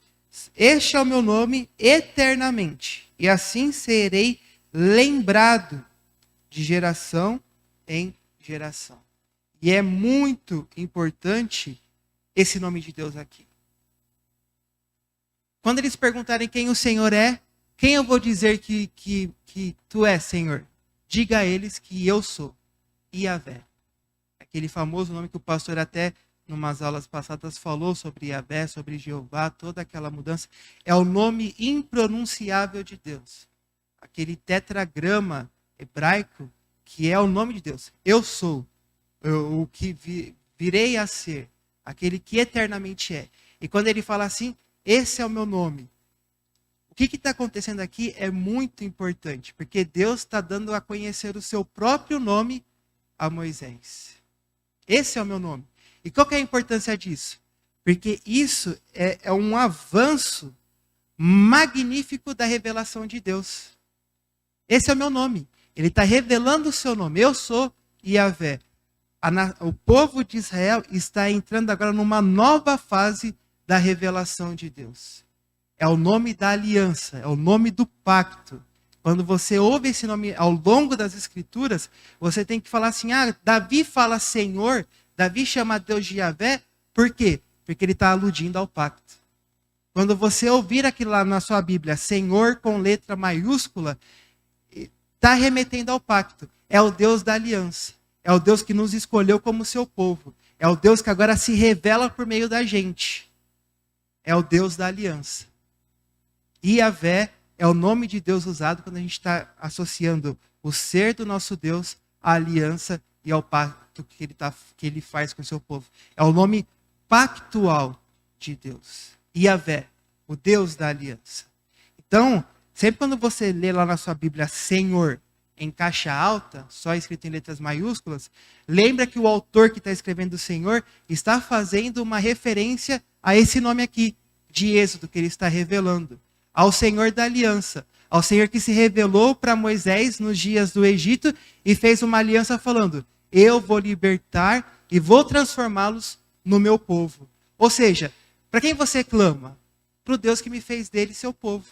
Este é o meu nome eternamente, e assim serei lembrado de geração em geração. E é muito importante esse nome de Deus aqui. Quando eles perguntarem quem o Senhor é, quem eu vou dizer que tu és, Senhor? Diga a eles que eu sou Yahvé. Aquele famoso nome que o pastor até numas aulas passadas falou sobre Yahvé, sobre Jeová, toda aquela mudança. É o nome impronunciável de Deus. Aquele tetragrama hebraico que é o nome de Deus. Eu sou o que virei a ser, aquele que eternamente é. E quando ele fala assim, esse é o meu nome. O que está acontecendo aqui é muito importante, porque Deus está dando a conhecer o seu próprio nome a Moisés. Esse é o meu nome. E qual que é a importância disso? Porque isso é um avanço magnífico da revelação de Deus. Esse é o meu nome. Ele está revelando o seu nome. Eu sou Yahvé. O povo de Israel está entrando agora numa nova fase da revelação de Deus. É o nome da aliança, é o nome do pacto. Quando você ouve esse nome ao longo das Escrituras, você tem que falar assim: Davi fala Senhor, Davi chama Deus de Yahvé, por quê? Porque ele está aludindo ao pacto. Quando você ouvir aquilo lá na sua Bíblia, Senhor com letra maiúscula, está remetendo ao pacto. É o Deus da aliança. É o Deus que nos escolheu como seu povo. É o Deus que agora se revela por meio da gente. É o Deus da aliança. Yahvé é o nome de Deus usado quando a gente está associando o ser do nosso Deus à aliança e ao pacto que ele faz com o seu povo. É o nome pactual de Deus. Yahvé, o Deus da aliança. Então, sempre quando você lê lá na sua Bíblia Senhor, em caixa alta, só escrito em letras maiúsculas, lembra que o autor que está escrevendo o Senhor está fazendo uma referência a esse nome aqui, de Êxodo, que ele está revelando, ao Senhor da aliança, ao Senhor que se revelou para Moisés nos dias do Egito e fez uma aliança falando, eu vou libertar e vou transformá-los no meu povo. Ou seja, para quem você clama? Para o Deus que me fez dele seu povo.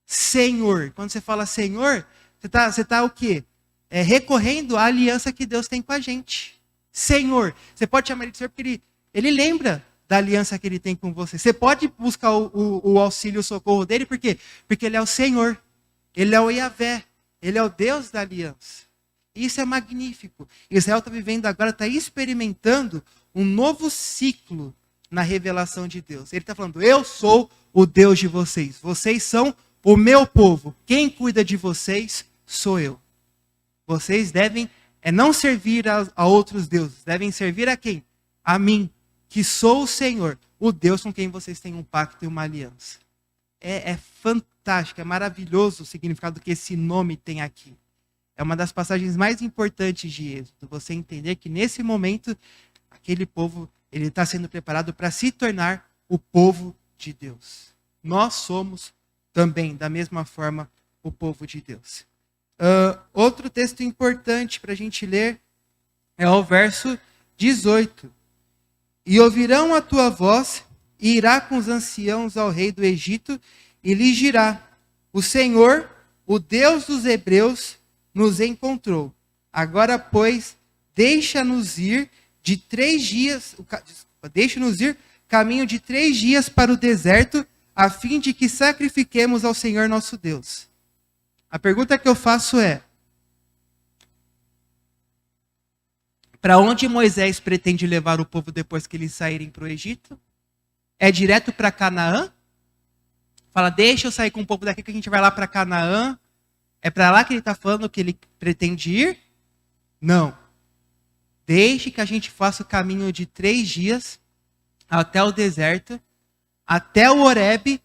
Senhor. Quando você fala Senhor, você tá o quê? Recorrendo à aliança que Deus tem com a gente. Senhor. Você pode chamar ele de Senhor porque ele lembra da aliança que ele tem com você. Você pode buscar o auxílio, o socorro dele, por quê? Porque ele é o Senhor. Ele é o Yahvé. Ele é o Deus da aliança. Isso é magnífico. Israel está vivendo agora, está experimentando um novo ciclo na revelação de Deus. Ele está falando, eu sou o Deus de vocês. Vocês são o meu povo. Quem cuida de vocês sou eu. Vocês devem não servir a outros deuses. Devem servir a quem? A mim, que sou o Senhor, o Deus com quem vocês têm um pacto e uma aliança. É fantástico, é maravilhoso o significado que esse nome tem aqui. É uma das passagens mais importantes de Êxodo. Você entender que nesse momento, aquele povo ele está sendo preparado para se tornar o povo de Deus. Nós somos também, da mesma forma, o povo de Deus. Outro texto importante para a gente ler é o verso 18. E ouvirão a tua voz, e irá com os anciãos ao rei do Egito, e lhe dirá, o Senhor, o Deus dos hebreus, nos encontrou. Agora, pois, deixa-nos ir caminho de 3 dias para o deserto, a fim de que sacrifiquemos ao Senhor nosso Deus. A pergunta que eu faço é, para onde Moisés pretende levar o povo depois que eles saírem para o Egito? É direto para Canaã? Fala, deixa eu sair com o povo daqui que a gente vai lá para Canaã. É para lá que ele está falando que ele pretende ir? Não. Deixe que a gente faça o caminho de 3 dias até o deserto, até o Horebe,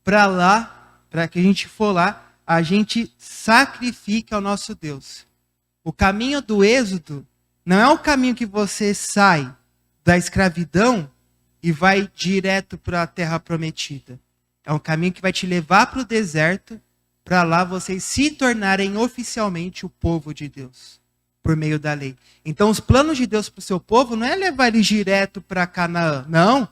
para lá, para que a gente for lá, a gente sacrifique ao nosso Deus. O caminho do Êxodo não é o caminho que você sai da escravidão e vai direto para a terra prometida. É um caminho que vai te levar para o deserto, para lá vocês se tornarem oficialmente o povo de Deus, por meio da lei. Então, os planos de Deus para o seu povo não é levar eles direto para Canaã. Não,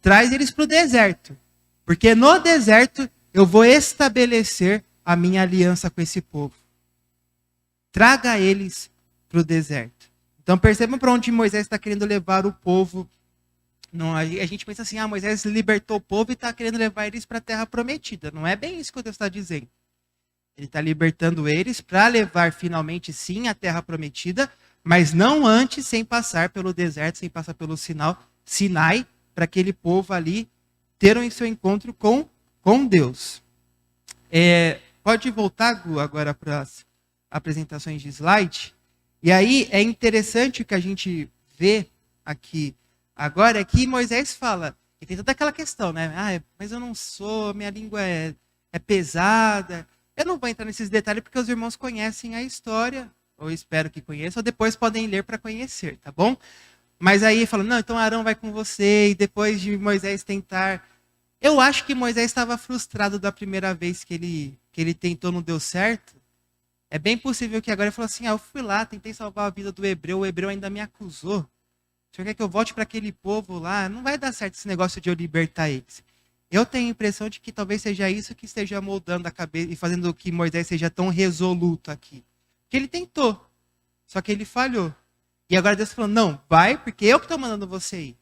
traz eles para o deserto. Porque no deserto eu vou estabelecer a minha aliança com esse povo. Traga eles para o deserto. Então, percebam para onde Moisés está querendo levar o povo. Não, a gente pensa assim, Moisés libertou o povo e está querendo levar eles para a terra prometida. Não é bem isso que Deus está dizendo. Ele está libertando eles para levar finalmente, sim, a terra prometida, mas não antes, sem passar pelo deserto, sem passar pelo Sinai, para aquele povo ali ter o seu encontro com Deus. Pode voltar, Gu, agora para as apresentações de slide. E aí é interessante o que a gente vê aqui agora, é que Moisés fala, e tem toda aquela questão, né? Mas eu não sou, minha língua é pesada. Eu não vou entrar nesses detalhes porque os irmãos conhecem a história, ou espero que conheçam, ou depois podem ler para conhecer, tá bom? Mas aí fala, não, então Arão vai com você, e depois de Moisés tentar... Eu acho que Moisés estava frustrado da primeira vez que ele tentou, não deu certo. É bem possível que agora ele falou assim, eu fui lá, tentei salvar a vida do hebreu, o hebreu ainda me acusou. O senhor quer que eu volte para aquele povo lá? Não vai dar certo esse negócio de eu libertar eles. Eu tenho a impressão de que talvez seja isso que esteja moldando a cabeça e fazendo que Moisés seja tão resoluto aqui. Porque ele tentou, só que ele falhou. E agora Deus falou, não, vai, porque eu que estou mandando você ir.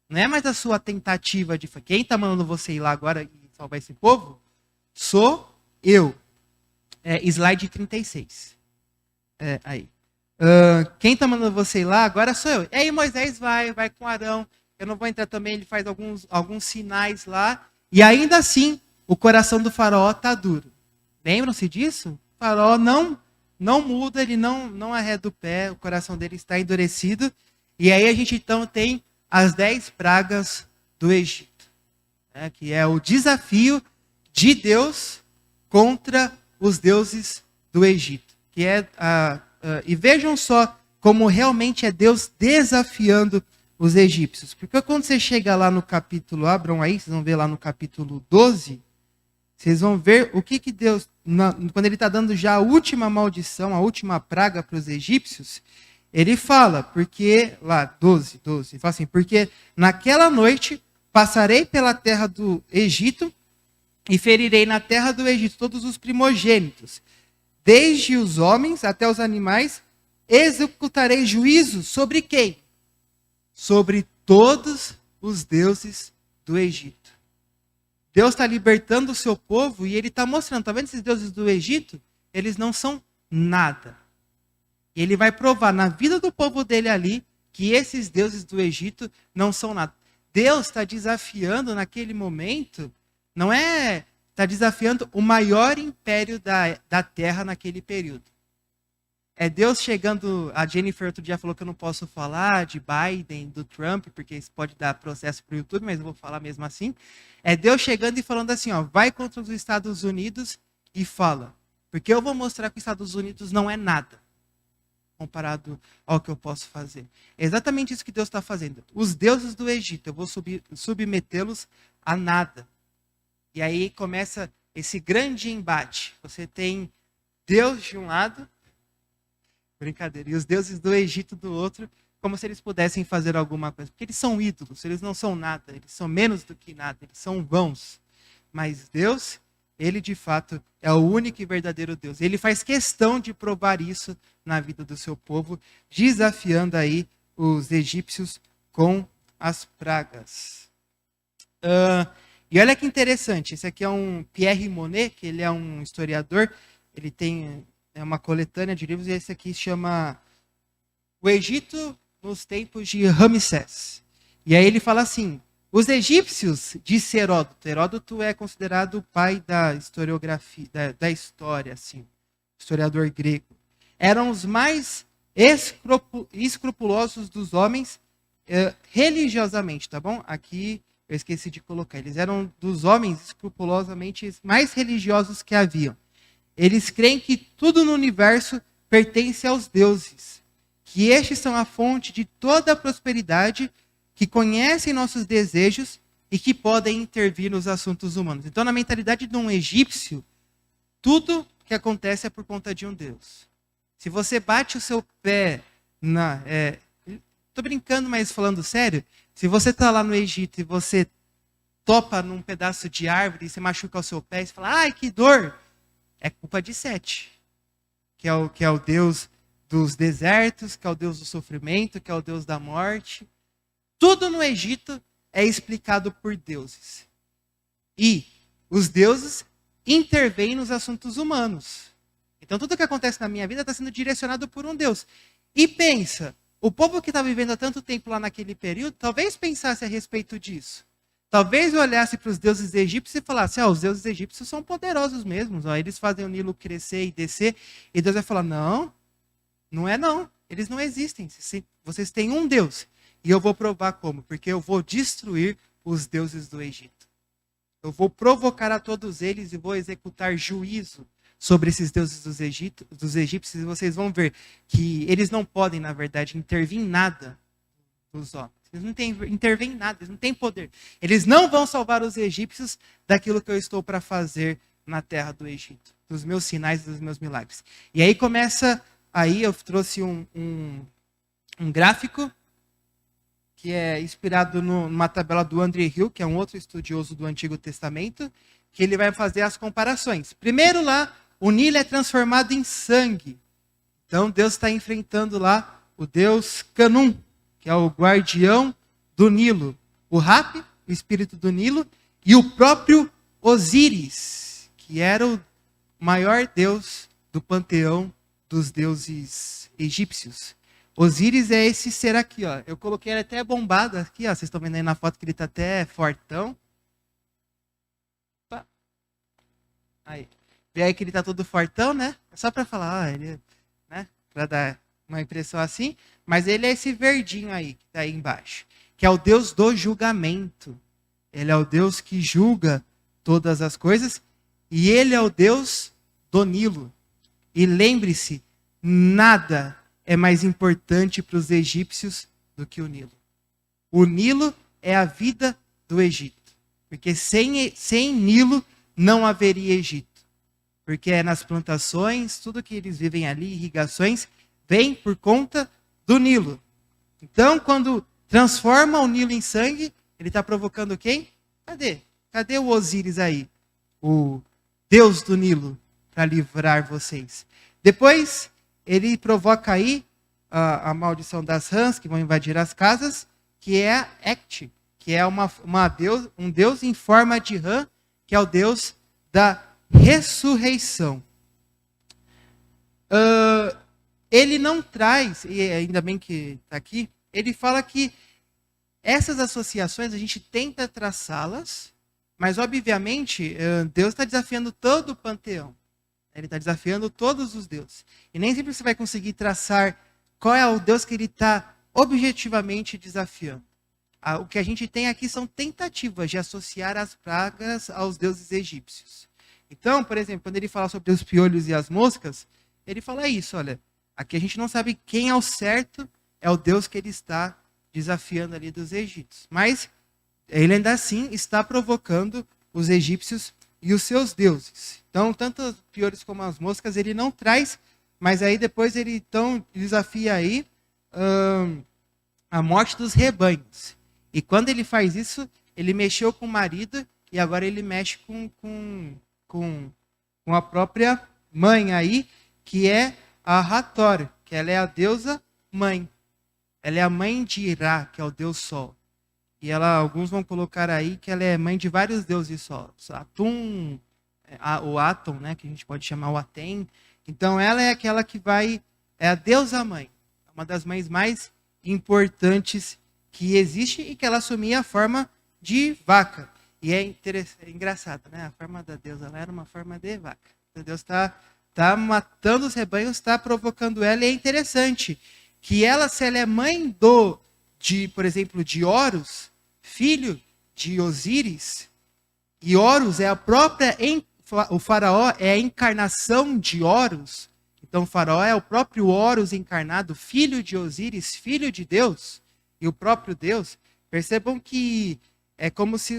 Não é mais a sua tentativa de... Quem está mandando você ir lá agora e salvar esse povo? Sou eu. Slide 36. Aí. Quem está mandando você ir lá agora sou eu. E aí Moisés vai com Arão. Eu não vou entrar também, ele faz alguns sinais lá. E ainda assim, o coração do faraó está duro. Lembram-se disso? O faraó não muda, ele não arreda o pé, o coração dele está endurecido. E aí a gente então tem as 10 pragas do Egito, né, que é o desafio de Deus contra os deuses do Egito. E vejam só como realmente é Deus desafiando os egípcios. Porque quando você chega lá no capítulo, abram aí, vocês vão ver lá no capítulo 12, vocês vão ver o que Deus, quando ele está dando já a última maldição, a última praga para os egípcios, ele fala, porque, lá, 12, ele fala assim, porque naquela noite passarei pela terra do Egito e ferirei na terra do Egito todos os primogênitos, desde os homens até os animais, executarei juízo sobre quem? Sobre todos os deuses do Egito. Deus está libertando o seu povo e ele está mostrando, está vendo esses deuses do Egito? Eles não são nada. E ele vai provar na vida do povo dele ali que esses deuses do Egito não são nada. Deus está desafiando naquele momento, não é, está desafiando o maior império da terra naquele período. É Deus chegando, a Jennifer outro dia falou que eu não posso falar de Biden, do Trump, porque isso pode dar processo para o YouTube, mas eu vou falar mesmo assim. É Deus chegando e falando assim, ó, vai contra os Estados Unidos e fala, porque eu vou mostrar que os Estados Unidos não é nada, comparado ao que eu posso fazer. É exatamente isso que Deus está fazendo. Os deuses do Egito, eu vou submetê-los a nada. E aí começa esse grande embate. Você tem Deus de um lado, brincadeira, e os deuses do Egito do outro, como se eles pudessem fazer alguma coisa. Porque eles são ídolos, eles não são nada, eles são menos do que nada, eles são vãos. Mas Deus, ele de fato é o único e verdadeiro Deus. Ele faz questão de provar isso na vida do seu povo, desafiando aí os egípcios com as pragas. E olha que interessante, esse aqui é um Pierre Monet, que ele é um historiador, ele tem uma coletânea de livros, e esse aqui chama O Egito nos Tempos de Ramsés. E aí ele fala assim, os egípcios, disse Heródoto, Heródoto é considerado o pai da historiografia, da história, assim, historiador grego, eram os mais escrupulosos dos homens religiosamente, tá bom? Aqui eu esqueci de colocar, eles eram dos homens escrupulosamente mais religiosos que haviam. Eles creem que tudo no universo pertence aos deuses, que estes são a fonte de toda a prosperidade, que conhecem nossos desejos e que podem intervir nos assuntos humanos. Então, na mentalidade de um egípcio, tudo que acontece é por conta de um Deus. Se você bate o seu pé estou brincando, mas falando sério, se você está lá no Egito e você topa num pedaço de árvore e você machuca o seu pé e você fala, ai, que dor! É culpa de Sete, que é o Deus dos desertos, que é o Deus do sofrimento, que é o Deus da morte. Tudo no Egito é explicado por deuses. E os deuses intervêm nos assuntos humanos. Então tudo que acontece na minha vida está sendo direcionado por um Deus. E pensa, o povo que está vivendo há tanto tempo lá naquele período, talvez pensasse a respeito disso. Talvez eu olhasse para os deuses egípcios e falasse, os deuses egípcios são poderosos mesmo, eles fazem o Nilo crescer e descer, e Deus vai falar, não, não é não, eles não existem, vocês têm um Deus, e eu vou provar como, porque eu vou destruir os deuses do Egito. Eu vou provocar a todos eles e vou executar juízo sobre esses deuses dos egípcios, e vocês vão ver que eles não podem, na verdade, intervir em nada dos homens. Eles não intervêm em nada, eles não têm poder. Eles não vão salvar os egípcios daquilo que eu estou para fazer na terra do Egito, dos meus sinais e dos meus milagres. E aí começa, aí eu trouxe um gráfico que é inspirado numa tabela do André Hill, que é um outro estudioso do Antigo Testamento, que ele vai fazer as comparações. Primeiro lá, o Nilo é transformado em sangue. Então Deus está enfrentando lá o Deus Canum, que é o guardião do Nilo, o Rapi, o espírito do Nilo, e o próprio Osíris, que era o maior deus do panteão dos deuses egípcios. Osíris é esse ser aqui, ó. Eu coloquei ele até bombado aqui, ó. Vocês estão vendo aí na foto que ele está até fortão. Opa. Aí. Vê aí que ele está todo fortão, né? É só para falar, ele, né? Para dar uma impressão assim. Mas ele é esse verdinho aí, que está aí embaixo. Que é o Deus do julgamento. Ele é o Deus que julga todas as coisas. E ele é o Deus do Nilo. E lembre-se, nada é mais importante para os egípcios do que o Nilo. O Nilo é a vida do Egito. Porque sem Nilo não haveria Egito. Porque é nas plantações, tudo que eles vivem ali, irrigações, vem por conta do Nilo. Então, quando transforma o Nilo em sangue, ele está provocando quem? Cadê? Cadê o Osíris aí? O Deus do Nilo, para livrar vocês. Depois, ele provoca aí a maldição das rãs, que vão invadir as casas, que é a Ect, que é um deus em forma de rã, que é o deus da ressurreição. Ele não traz, e ainda bem que está aqui, ele fala que essas associações a gente tenta traçá-las, mas obviamente Deus está desafiando todo o panteão. Ele está desafiando todos os deuses. E nem sempre você vai conseguir traçar qual é o Deus que ele está objetivamente desafiando. O que a gente tem aqui são tentativas de associar as pragas aos deuses egípcios. Então, por exemplo, quando ele fala sobre os piolhos e as moscas, ele fala isso, olha, aqui a gente não sabe quem ao certo é o Deus que ele está desafiando ali dos egípcios. Mas ele ainda assim está provocando os egípcios e os seus deuses. Então, tanto os piolhos como as moscas ele não traz, mas aí depois ele então desafia aí a morte dos rebanhos. E quando ele faz isso, ele mexeu com o marido e agora ele mexe com a própria mãe aí, que é a Hathor, que ela é a deusa mãe. Ela é a mãe de Ira, que é o deus sol. E alguns vão colocar aí que ela é mãe de vários deuses sol. Atum, o Atom, né, que a gente pode chamar o Atem. Então ela é aquela que é a deusa mãe. Uma das mães mais importantes que existe e que ela assumia a forma de vaca. E é engraçado, né? A forma da deusa ela era uma forma de vaca. Então, Deus está matando os rebanhos, está provocando ela. E é interessante que se ela é mãe por exemplo, de Horus, filho de Osíris, e Horus é o faraó é a encarnação de Horus. Então o faraó é o próprio Horus encarnado, filho de Osíris, filho de Deus, e o próprio Deus. Percebam que é como se,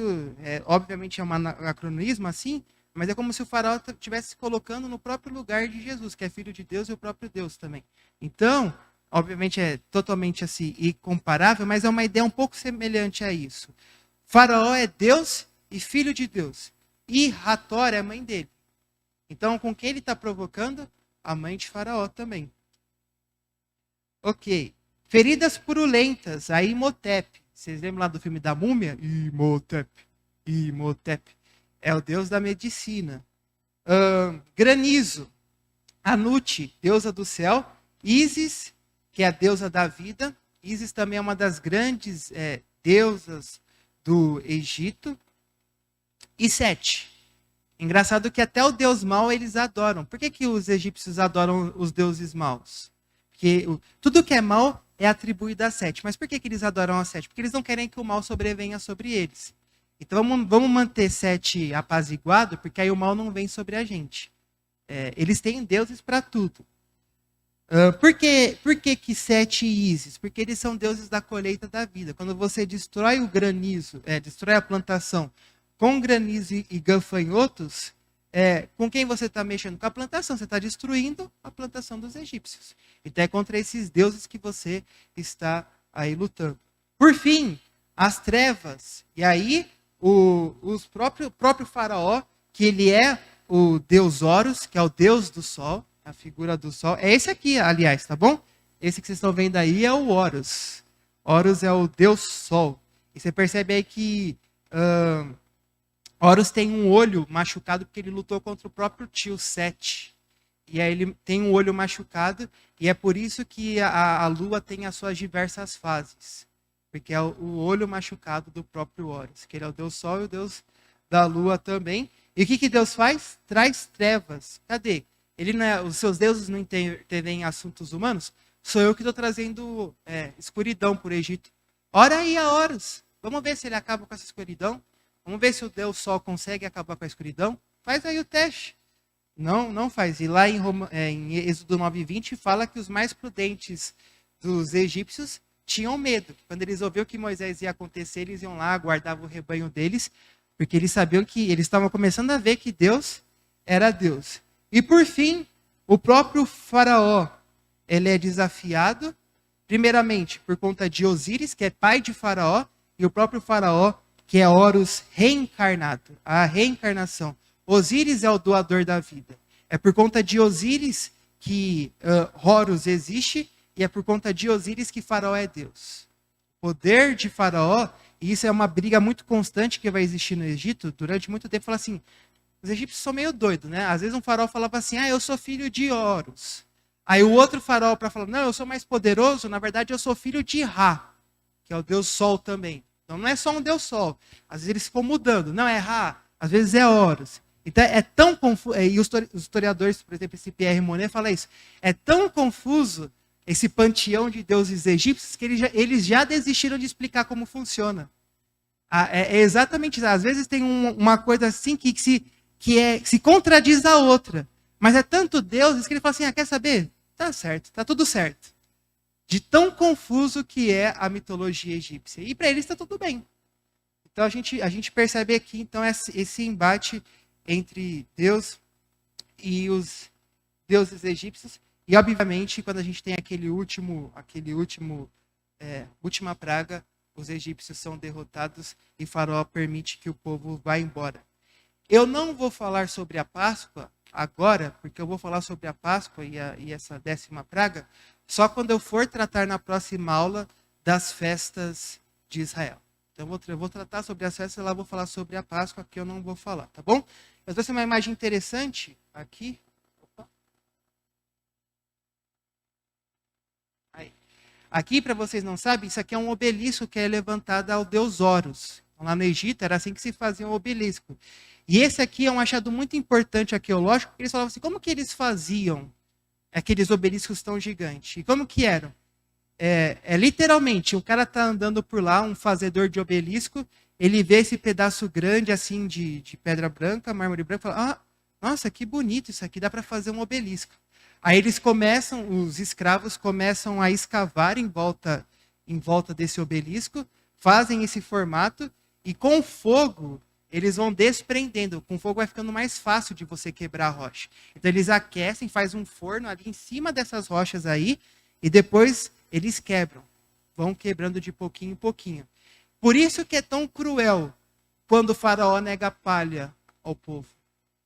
obviamente é um anacronismo assim, mas é como se o faraó estivesse se colocando no próprio lugar de Jesus, que é filho de Deus e o próprio Deus também. Então, obviamente é totalmente assim incomparável, mas é uma ideia um pouco semelhante a isso. Faraó é Deus e filho de Deus. E Hathor é a mãe dele. Então, com quem ele está provocando? A mãe de Faraó também. Ok. Feridas purulentas, a Imhotep. Vocês lembram lá do filme da Múmia? Imhotep. É o deus da medicina. Granizo. Anute, deusa do céu. Ísis, que é a deusa da vida. Ísis também é uma das grandes deusas do Egito. E Sete. Engraçado que até o deus mau eles adoram. Por que os egípcios adoram os deuses maus? Porque tudo que é mau é atribuído a Sete. Mas por que eles adoram a Sete? Porque eles não querem que o mal sobrevenha sobre eles. Então vamos manter Sete apaziguado, porque aí o mal não vem sobre a gente. Eles têm deuses para tudo. Por que Sete e Ísis? Porque eles são deuses da colheita da vida. Quando você destrói o granizo, destrói a plantação com granizo e gafanhotos, com quem você está mexendo? Com a plantação. Você está destruindo a plantação dos egípcios. Então é contra esses deuses que você está aí lutando. Por fim, as trevas. E aí, o próprio faraó, que ele é o deus Horus, que é o deus do sol, a figura do sol. É esse aqui, aliás, tá bom? Esse que vocês estão vendo aí é o Horus. Horus é o deus sol. E você percebe aí que Horus tem um olho machucado porque ele lutou contra o próprio tio Sete. E aí ele tem um olho machucado e é por isso que a lua tem as suas diversas fases. Porque é o olho machucado do próprio Horus, que ele é o deus sol e o deus da lua também. E o que Deus faz? Traz trevas. Cadê? Os seus deuses não intervêm em assuntos humanos? Sou eu que estou trazendo escuridão para o Egito. Ora aí a Horus. Vamos ver se ele acaba com essa escuridão. Vamos ver se o Deus Sol consegue acabar com a escuridão. Faz aí o teste. Não faz. E lá em Êxodo 9:20 fala que os mais prudentes dos egípcios tinham medo. Quando eles ouviram que Moisés ia acontecer, eles iam lá, guardavam o rebanho deles, porque eles sabiam que eles estavam começando a ver que Deus era Deus. E por fim, o próprio faraó, ele é desafiado, primeiramente por conta de Osíris, que é pai de faraó, e o próprio faraó, que é Horus reencarnado, a reencarnação. Osíris é o doador da vida. É por conta de Osíris que Horus existe, e é por conta de Osíris que Faraó é Deus. O poder de Faraó, e isso é uma briga muito constante que vai existir no Egito, durante muito tempo, fala assim, os egípcios são meio doidos, né? Às vezes um faraó falava assim, eu sou filho de Horus. Aí o outro faraó para falar, não, eu sou mais poderoso, na verdade eu sou filho de Ra, que é o deus Sol também. Então não é só um deus Sol. Às vezes eles ficam mudando. Não, é Ra, às vezes é Horus. Então é tão confuso, e os historiadores, por exemplo, esse Pierre Monet fala isso, é tão confuso esse panteão de deuses egípcios que eles já desistiram de explicar como funciona. É exatamente isso. Às vezes tem uma coisa assim que se contradiz a outra. Mas é tanto Deus que ele fala assim, quer saber? Tá certo, tá tudo certo. De tão confuso que é a mitologia egípcia. E para eles está tudo bem. Então a gente percebe aqui então esse embate entre Deus e os deuses egípcios. E obviamente quando a gente tem última praga, os egípcios são derrotados e Faraó permite que o povo vá embora. Eu não vou falar sobre a Páscoa agora, porque eu vou falar sobre a Páscoa e essa 10ª praga, só quando eu for tratar na próxima aula das festas de Israel. Então eu vou tratar sobre as festas e lá vou falar sobre a Páscoa, que eu não vou falar, tá bom? Eu trouxe uma imagem interessante aqui. Opa. Aí. Aqui, para vocês não sabem, isso aqui é um obelisco que é levantado ao deus Horus. Então, lá no Egito era assim que se fazia um obelisco. E esse aqui é um achado muito importante arqueológico, porque eles falavam assim, como que eles faziam aqueles obeliscos tão gigantes? E como que eram? Literalmente, o cara tá andando por lá, um fazedor de obelisco, ele vê esse pedaço grande assim de pedra branca, mármore branco, fala, nossa, que bonito isso aqui, dá para fazer um obelisco. Aí os escravos começam a escavar em volta desse obelisco, fazem esse formato, e com fogo, eles vão desprendendo. Com fogo vai ficando mais fácil de você quebrar a rocha. Então eles aquecem, faz um forno ali em cima dessas rochas aí, e depois eles quebram. Vão quebrando de pouquinho em pouquinho. Por isso que é tão cruel quando o faraó nega palha ao povo.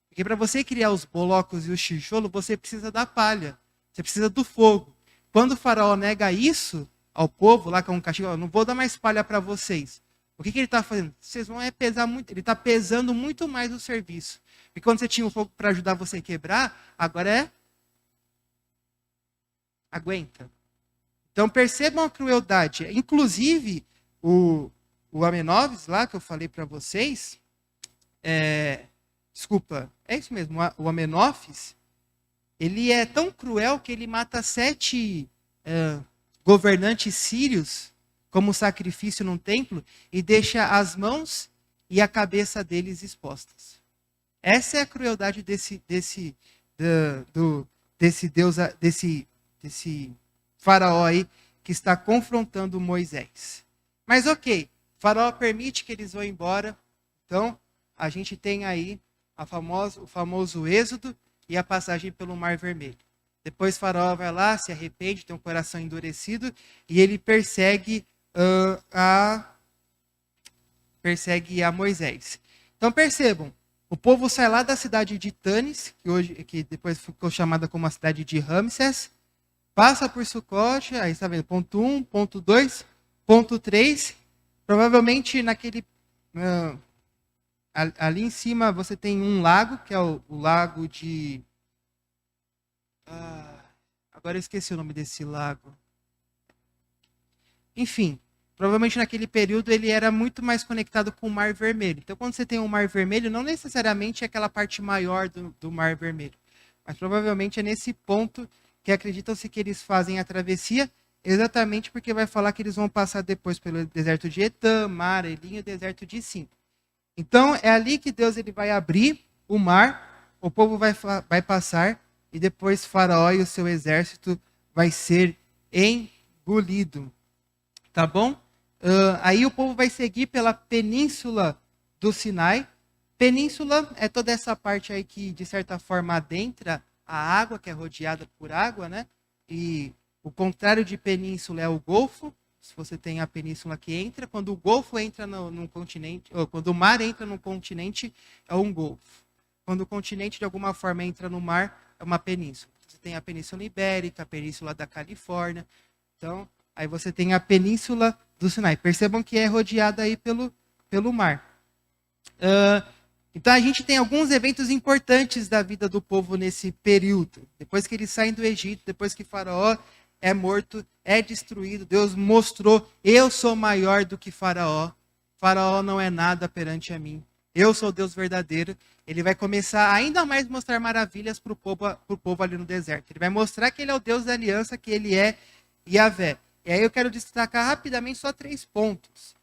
Porque para você criar os bolocos e os tijolos, você precisa da palha. Você precisa do fogo. Quando o faraó nega isso ao povo, lá com um castigo, não vou dar mais palha para vocês. O que ele está fazendo? Vocês vão pesar muito. Ele está pesando muito mais o serviço. Porque quando você tinha o fogo para ajudar você a quebrar, agora aguenta. Então percebam a crueldade. Inclusive, o Amenófis lá, que eu falei para vocês, desculpa, é isso mesmo, o Amenófis, ele é tão cruel que ele mata 7 governantes sírios como sacrifício num templo e deixa as mãos e a cabeça deles expostas. Essa é a crueldade desse Deus, desse faraó aí que está confrontando Moisés. Mas ok, faraó permite que eles vão embora. Então, a gente tem aí o famoso êxodo e a passagem pelo Mar Vermelho. Depois faraó vai lá, se arrepende, tem um coração endurecido e ele persegue a Moisés. Então percebam, o povo sai lá da cidade de Tanis, que depois ficou chamada como a cidade de Ramsés, passa por Sucote, aí está vendo, ponto 1, ponto 2, ponto 3, provavelmente naquele... ali em cima você tem um lago, que é o lago de... agora eu esqueci o nome desse lago. Enfim, provavelmente naquele período ele era muito mais conectado com o Mar Vermelho. Então quando você tem o Mar Vermelho, não necessariamente é aquela parte maior do Mar Vermelho, mas provavelmente é nesse ponto que acreditam-se que eles fazem a travessia, exatamente porque vai falar que eles vão passar depois pelo deserto de Etam, Mar, Elim e o deserto de Sim. Então, é ali que Deus ele vai abrir o mar o povo vai passar e depois Faraó e o seu exército vai ser engolido. Tá bom? Aí o povo vai seguir pela península do Sinai. Península é toda essa parte aí que, de certa forma, adentra a água, que é rodeada por água, né? E o contrário de península é o Golfo. Se você tem a península que entra, quando o Golfo entra num continente, ou quando o mar entra num continente, é um Golfo. Quando o continente, de alguma forma, entra no mar, é uma península. Você tem a Península Ibérica, a Península da Califórnia. Então, aí você tem a Península do Sinai. Percebam que é rodeada aí pelo mar. Então, a gente tem alguns eventos importantes da vida do povo nesse período. Depois que eles saem do Egito, depois que Faraó é morto, é destruído, Deus mostrou, eu sou maior do que Faraó. Faraó não é nada perante a mim. Eu sou o Deus verdadeiro. Ele vai começar ainda mais mostrar maravilhas para o povo ali no deserto. Ele vai mostrar que ele é o Deus da aliança, que ele é Yahvé. E aí eu quero destacar rapidamente só 3 pontos.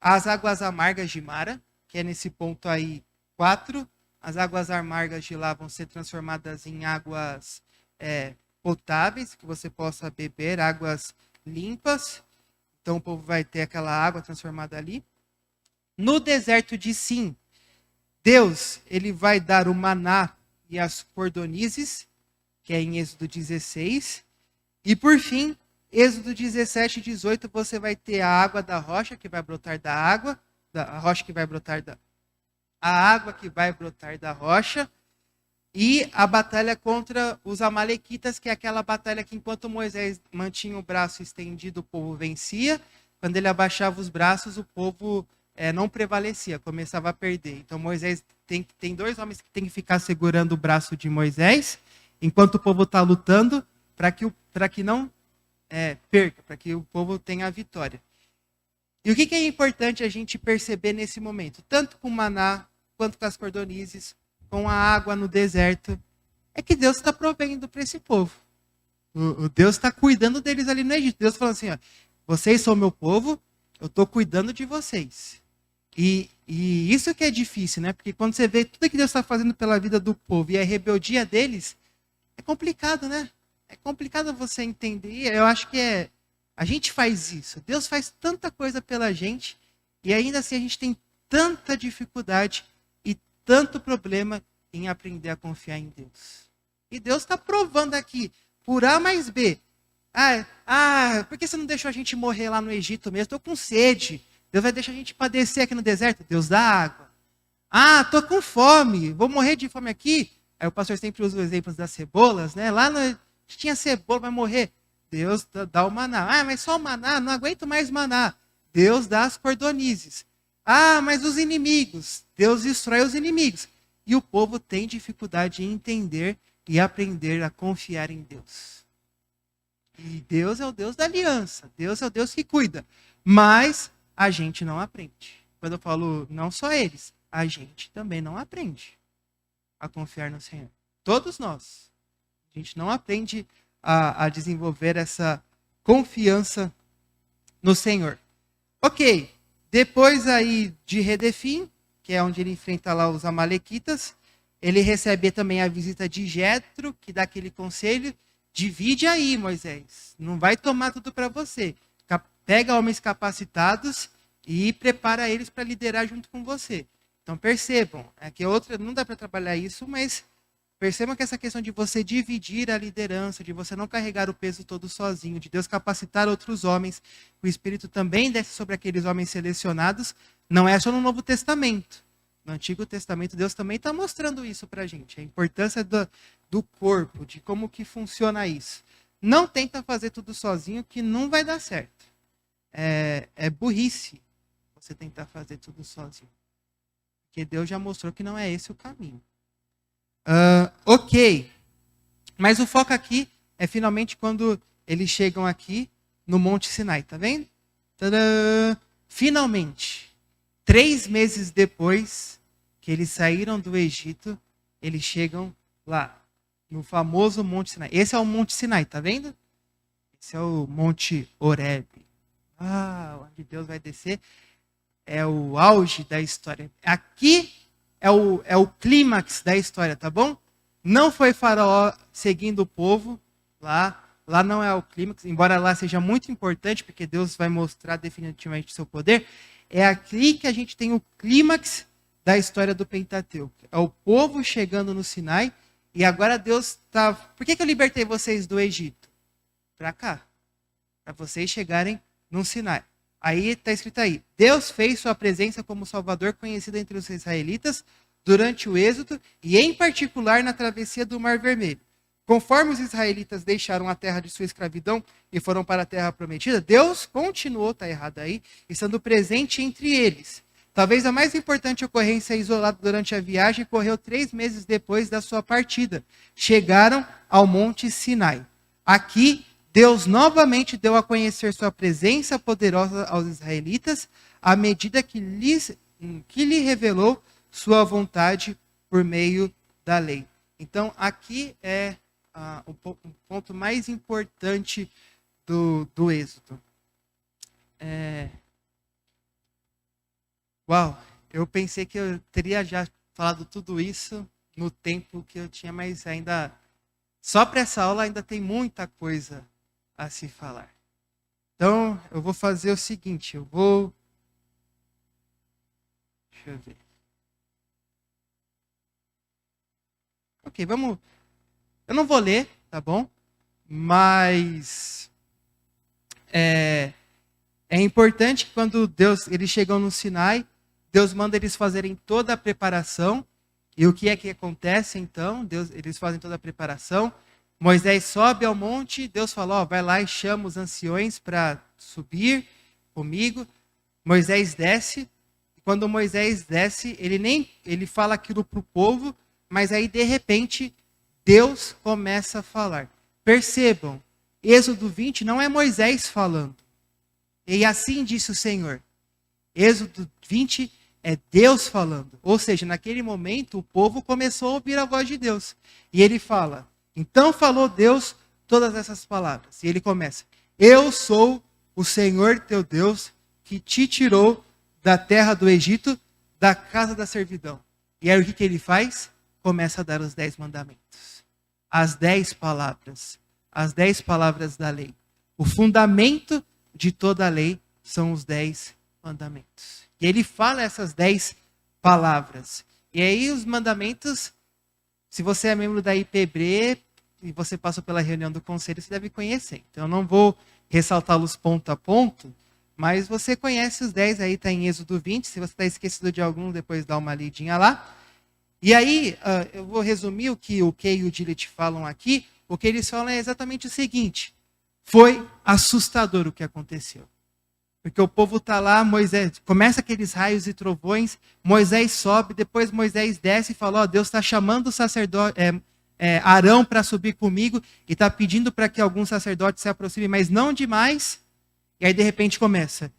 As águas amargas de Mara, que é nesse ponto aí 4. As águas amargas de lá vão ser transformadas em águas potáveis, que você possa beber, águas limpas. Então o povo vai ter aquela água transformada ali. No deserto de Sim, Deus ele vai dar o maná e as cordonizes, que é em Êxodo 16. E por fim, Êxodo 17 e 18, você vai ter a água da rocha que vai brotar da água, a rocha que vai brotar a água que vai brotar da rocha, e a batalha contra os amalequitas, que é aquela batalha que enquanto Moisés mantinha o braço estendido, o povo vencia. Quando ele abaixava os braços, o povo não prevalecia, começava a perder. Então Moisés tem 2 homens que tem que ficar segurando o braço de Moisés, enquanto o povo está lutando, para que não perca, para que o povo tenha a vitória. E o que é importante a gente perceber nesse momento, tanto com o maná, quanto com as cordonizes, com a água no deserto, é que Deus está provendo para esse povo. O Deus está cuidando deles ali no Egito. Deus falou assim, ó, vocês são meu povo, eu estou cuidando de vocês. E isso que é difícil, né? Porque quando você vê tudo que Deus está fazendo pela vida do povo e a rebeldia deles, é complicado, né? É complicado você entender. Eu acho que a gente faz isso. Deus faz tanta coisa pela gente e ainda assim a gente tem tanta dificuldade e tanto problema em aprender a confiar em Deus. E Deus está provando aqui, por A mais B. Por que você não deixou a gente morrer lá no Egito mesmo? Estou com sede. Deus vai deixar a gente padecer aqui no deserto? Deus dá água. Estou com fome. Vou morrer de fome aqui? Aí o pastor sempre usa os exemplos das cebolas, né? Lá tinha cebola, vai morrer. Deus dá o maná. Mas só o maná? Não aguento mais maná. Deus dá as cordonizes. Mas os inimigos. Deus destrói os inimigos. E o povo tem dificuldade em entender e aprender a confiar em Deus. E Deus é o Deus da aliança. Deus é o Deus que cuida. Mas a gente não aprende. Quando eu falo não só eles, a gente também não aprende a confiar no Senhor. Todos nós. A gente não aprende a desenvolver essa confiança no Senhor. Ok. Depois aí de Redefim, que é onde ele enfrenta lá os amalequitas, ele recebe também a visita de Jetro, que dá aquele conselho, divide aí, Moisés, não vai tomar tudo para você. Pega homens capacitados e prepara eles para liderar junto com você. Então percebam, que outra não dá para trabalhar isso, mas percebam que essa questão de você dividir a liderança, de você não carregar o peso todo sozinho, de Deus capacitar outros homens, o Espírito também desce sobre aqueles homens selecionados, não é só no Novo Testamento. No Antigo Testamento, Deus também está mostrando isso para a gente, a importância do corpo, de como que funciona isso. Não tenta fazer tudo sozinho, que não vai dar certo. É burrice você tentar fazer tudo sozinho. Porque Deus já mostrou que não é esse o caminho. Ok. Mas o foco aqui é finalmente quando eles chegam aqui no Monte Sinai, tá vendo? Tadã! Finalmente, 3 meses depois que eles saíram do Egito, eles chegam lá, no famoso Monte Sinai. Esse é o Monte Sinai, tá vendo? Esse é o Monte Horebe. Onde Deus vai descer. É o auge da história. Aqui é o clímax da história, tá bom? Não foi Faraó seguindo o povo lá. Lá não é o clímax, embora lá seja muito importante, porque Deus vai mostrar definitivamente seu poder. É aqui que a gente tem o clímax da história do Pentateuco. É o povo chegando no Sinai, e agora Deus está... Por que eu libertei vocês do Egito? Para cá. Para vocês chegarem no Sinai. Aí está escrito aí, Deus fez sua presença como Salvador conhecido entre os israelitas durante o êxodo e em particular na travessia do Mar Vermelho. Conforme os israelitas deixaram a terra de sua escravidão e foram para a terra prometida, Deus continuou, está errado aí, estando presente entre eles. Talvez a mais importante ocorrência isolada durante a viagem ocorreu 3 meses depois da sua partida. Chegaram ao Monte Sinai. Aqui, Deus novamente deu a conhecer sua presença poderosa aos israelitas, à medida que lhe revelou sua vontade por meio da lei. Então, aqui é o ponto mais importante do Êxodo. Uau, eu pensei que eu teria já falado tudo isso no tempo que eu tinha, mas ainda, só para essa aula ainda tem muita coisa a se falar. Então, eu vou fazer o seguinte, deixa eu ver. Ok, vamos... Eu não vou ler, tá bom? Mas é importante que quando eles chegam no Sinai, Deus manda eles fazerem toda a preparação. E o que é que acontece então? Eles fazem toda a preparação. Moisés sobe ao monte, Deus fala, vai lá e chama os anciões para subir comigo. Moisés desce. E quando Moisés desce, ele fala aquilo para o povo, mas aí de repente Deus começa a falar. Percebam, Êxodo 20 não é Moisés falando. E assim disse o Senhor. Êxodo 20 é Deus falando. Ou seja, naquele momento o povo começou a ouvir a voz de Deus. E ele fala, então falou Deus todas essas palavras. E ele começa, eu sou o Senhor teu Deus que te tirou da terra do Egito, da casa da servidão. E aí o que ele faz? Começa a dar os 10 mandamentos. As 10 palavras. As 10 palavras da lei. O fundamento de toda a lei são os 10 mandamentos. E ele fala essas 10 palavras. E aí os mandamentos, se você é membro da IPB e você passou pela reunião do conselho, você deve conhecer. Então eu não vou ressaltá-los ponto a ponto, mas você conhece os 10, aí está em Êxodo 20. Se você está esquecido de algum, depois dá uma lidinha lá. E aí, eu vou resumir o que o Kay e o Dillet falam aqui. O que eles falam é exatamente o seguinte. Foi assustador o que aconteceu. Porque o povo está lá, Moisés, começa aqueles raios e trovões, Moisés sobe, depois Moisés desce e fala, Deus está chamando o sacerdote, Arão para subir comigo, e está pedindo para que alguns sacerdotes se aproximem, mas não demais. E aí de repente começa,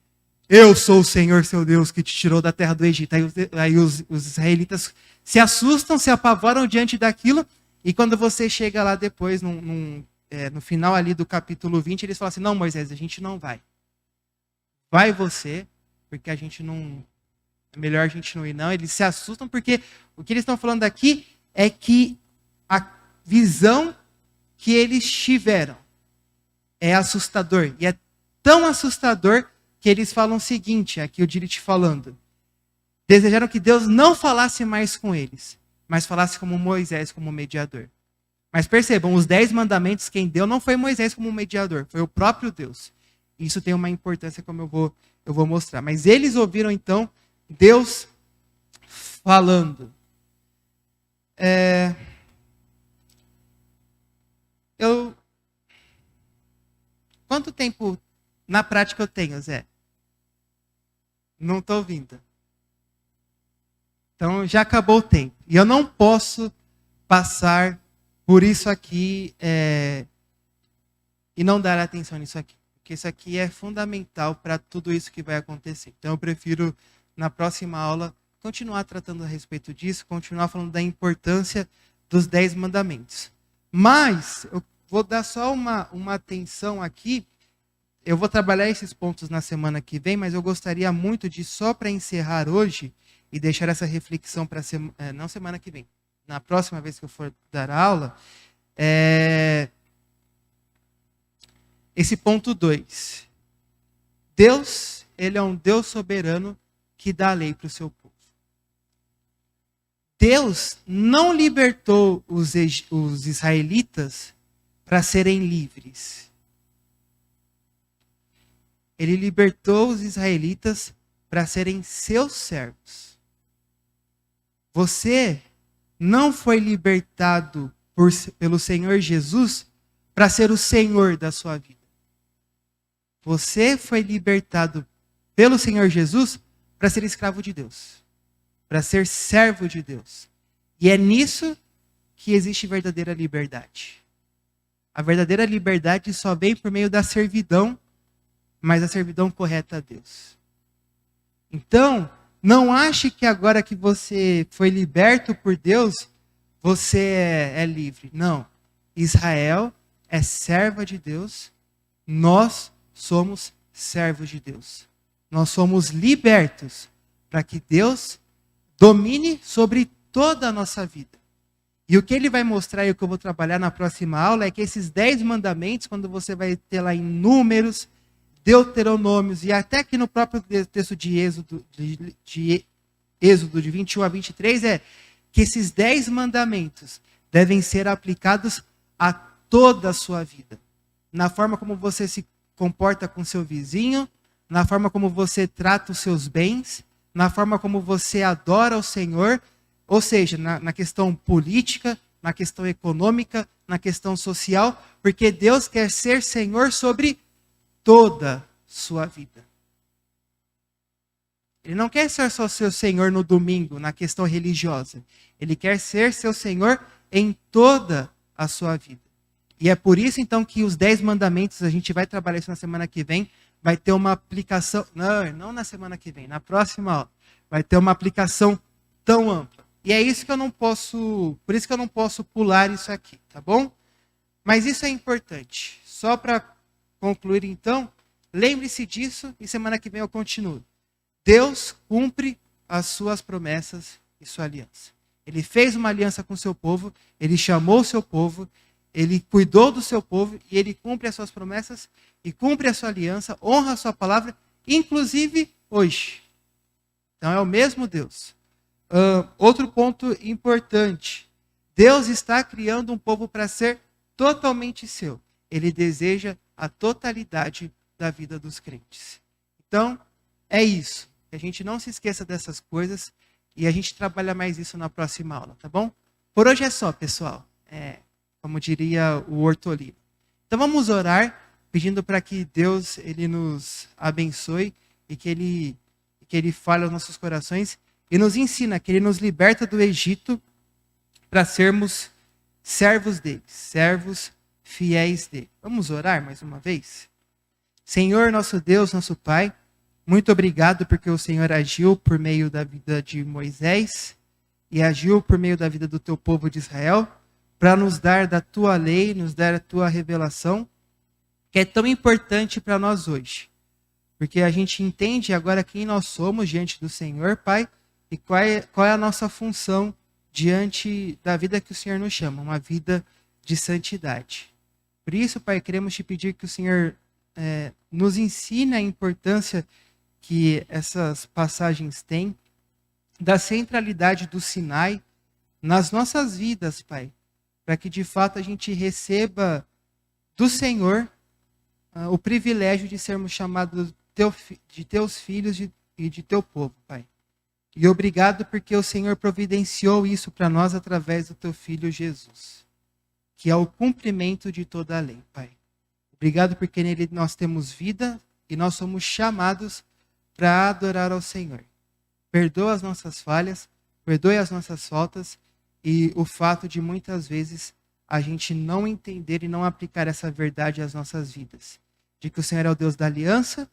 eu sou o Senhor seu Deus que te tirou da terra do Egito. Aí os israelitas se assustam, se apavoram diante daquilo, e quando você chega lá depois, no final ali do capítulo 20, eles falam assim, não Moisés, a gente não vai. Vai você, porque a gente não... É melhor a gente não ir, não. Eles se assustam porque o que eles estão falando aqui é que a visão que eles tiveram é assustador. E é tão assustador que eles falam o seguinte, aqui o Dillet falando. Desejaram que Deus não falasse mais com eles, mas falasse como Moisés, como mediador. Mas percebam, os 10 mandamentos quem deu não foi Moisés como mediador, foi o próprio Deus. Isso tem uma importância, como eu vou mostrar. Mas eles ouviram, então, Deus falando. Quanto tempo na prática eu tenho, Zé? Não estou ouvindo. Então, já acabou o tempo. E eu não posso passar por isso aqui e não dar atenção nisso aqui. Porque isso aqui é fundamental para tudo isso que vai acontecer. Então eu prefiro, na próxima aula, continuar tratando a respeito disso, continuar falando da importância dos 10 mandamentos. Mas, eu vou dar só uma atenção aqui. Eu vou trabalhar esses pontos na semana que vem, mas eu gostaria muito de, só para encerrar hoje, e deixar essa reflexão para não semana que vem, na próxima vez que eu for dar aula, esse ponto 2. Deus, ele é um Deus soberano que dá a lei para o seu povo. Deus não libertou os israelitas para serem livres. Ele libertou os israelitas para serem seus servos. Você não foi libertado pelo Senhor Jesus para ser o Senhor da sua vida. Você foi libertado pelo Senhor Jesus para ser escravo de Deus, para ser servo de Deus. E é nisso que existe verdadeira liberdade. A verdadeira liberdade só vem por meio da servidão, mas a servidão correta a Deus. Então, não ache que agora que você foi liberto por Deus, você é livre. Não. Israel é serva de Deus, nós somos servos de Deus. Nós somos libertos para que Deus domine sobre toda a nossa vida. E o que ele vai mostrar e o que eu vou trabalhar na próxima aula é que esses 10 mandamentos, quando você vai ter lá em Números, Deuteronômios e até aqui no próprio texto de Êxodo, de 21 a 23, é que esses 10 mandamentos devem ser aplicados a toda a sua vida. Na forma como você se comporta com seu vizinho, na forma como você trata os seus bens, na forma como você adora o Senhor, ou seja, na questão política, na questão econômica, na questão social, porque Deus quer ser Senhor sobre toda a sua vida. Ele não quer ser só seu Senhor no domingo, na questão religiosa. Ele quer ser seu Senhor em toda a sua vida. E é por isso, então, que os 10 mandamentos, a gente vai trabalhar isso na semana que vem, vai ter uma aplicação... Não na semana que vem, na próxima aula. Vai ter uma aplicação tão ampla. E é isso que eu não posso... Por isso que eu não posso pular isso aqui, tá bom? Mas isso é importante. Só para concluir, então, lembre-se disso e semana que vem eu continuo. Deus cumpre as suas promessas e sua aliança. Ele fez uma aliança com o seu povo, ele chamou o seu povo, ele cuidou do seu povo e ele cumpre as suas promessas e cumpre a sua aliança, honra a sua palavra, inclusive hoje. Então é o mesmo Deus. Outro ponto importante. Deus está criando um povo para ser totalmente seu. Ele deseja a totalidade da vida dos crentes. Então, é isso. Que a gente não se esqueça dessas coisas e a gente trabalha mais isso na próxima aula, tá bom? Por hoje é só, pessoal. Como diria o Hortolino. Então vamos orar, pedindo para que Deus ele nos abençoe e que ele fale aos nossos corações e nos ensina, que ele nos liberta do Egito para sermos servos dele, servos fiéis dele. Vamos orar mais uma vez? Senhor, nosso Deus, nosso Pai, muito obrigado porque o Senhor agiu por meio da vida de Moisés e agiu por meio da vida do teu povo de Israel, para nos dar da tua lei, nos dar a tua revelação, que é tão importante para nós hoje. Porque a gente entende agora quem nós somos diante do Senhor, Pai, e qual é a nossa função diante da vida que o Senhor nos chama, uma vida de santidade. Por isso, Pai, queremos te pedir que o Senhor nos ensine a importância que essas passagens têm, da centralidade do Sinai nas nossas vidas, Pai, para que de fato a gente receba do Senhor o privilégio de sermos chamados de teus filhos e de teu povo, Pai. E obrigado porque o Senhor providenciou isso para nós através do teu Filho Jesus, que é o cumprimento de toda a lei, Pai. Obrigado porque nele nós temos vida e nós somos chamados para adorar ao Senhor. Perdoa as nossas falhas, perdoe as nossas faltas e o fato de muitas vezes a gente não entender e não aplicar essa verdade às nossas vidas. De que o Senhor é o Deus da aliança,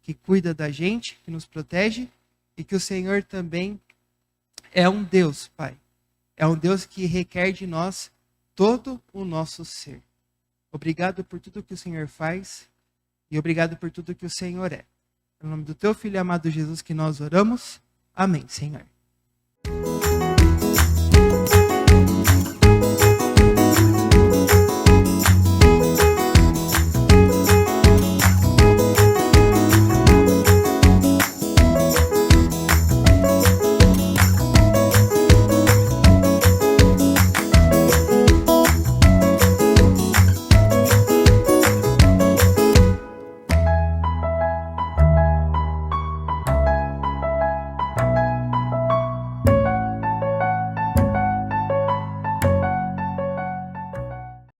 que cuida da gente, que nos protege, e que o Senhor também é um Deus, Pai. É um Deus que requer de nós todo o nosso ser. Obrigado por tudo que o Senhor faz e obrigado por tudo que o Senhor é. Em nome do teu Filho amado Jesus que nós oramos. Amém, Senhor.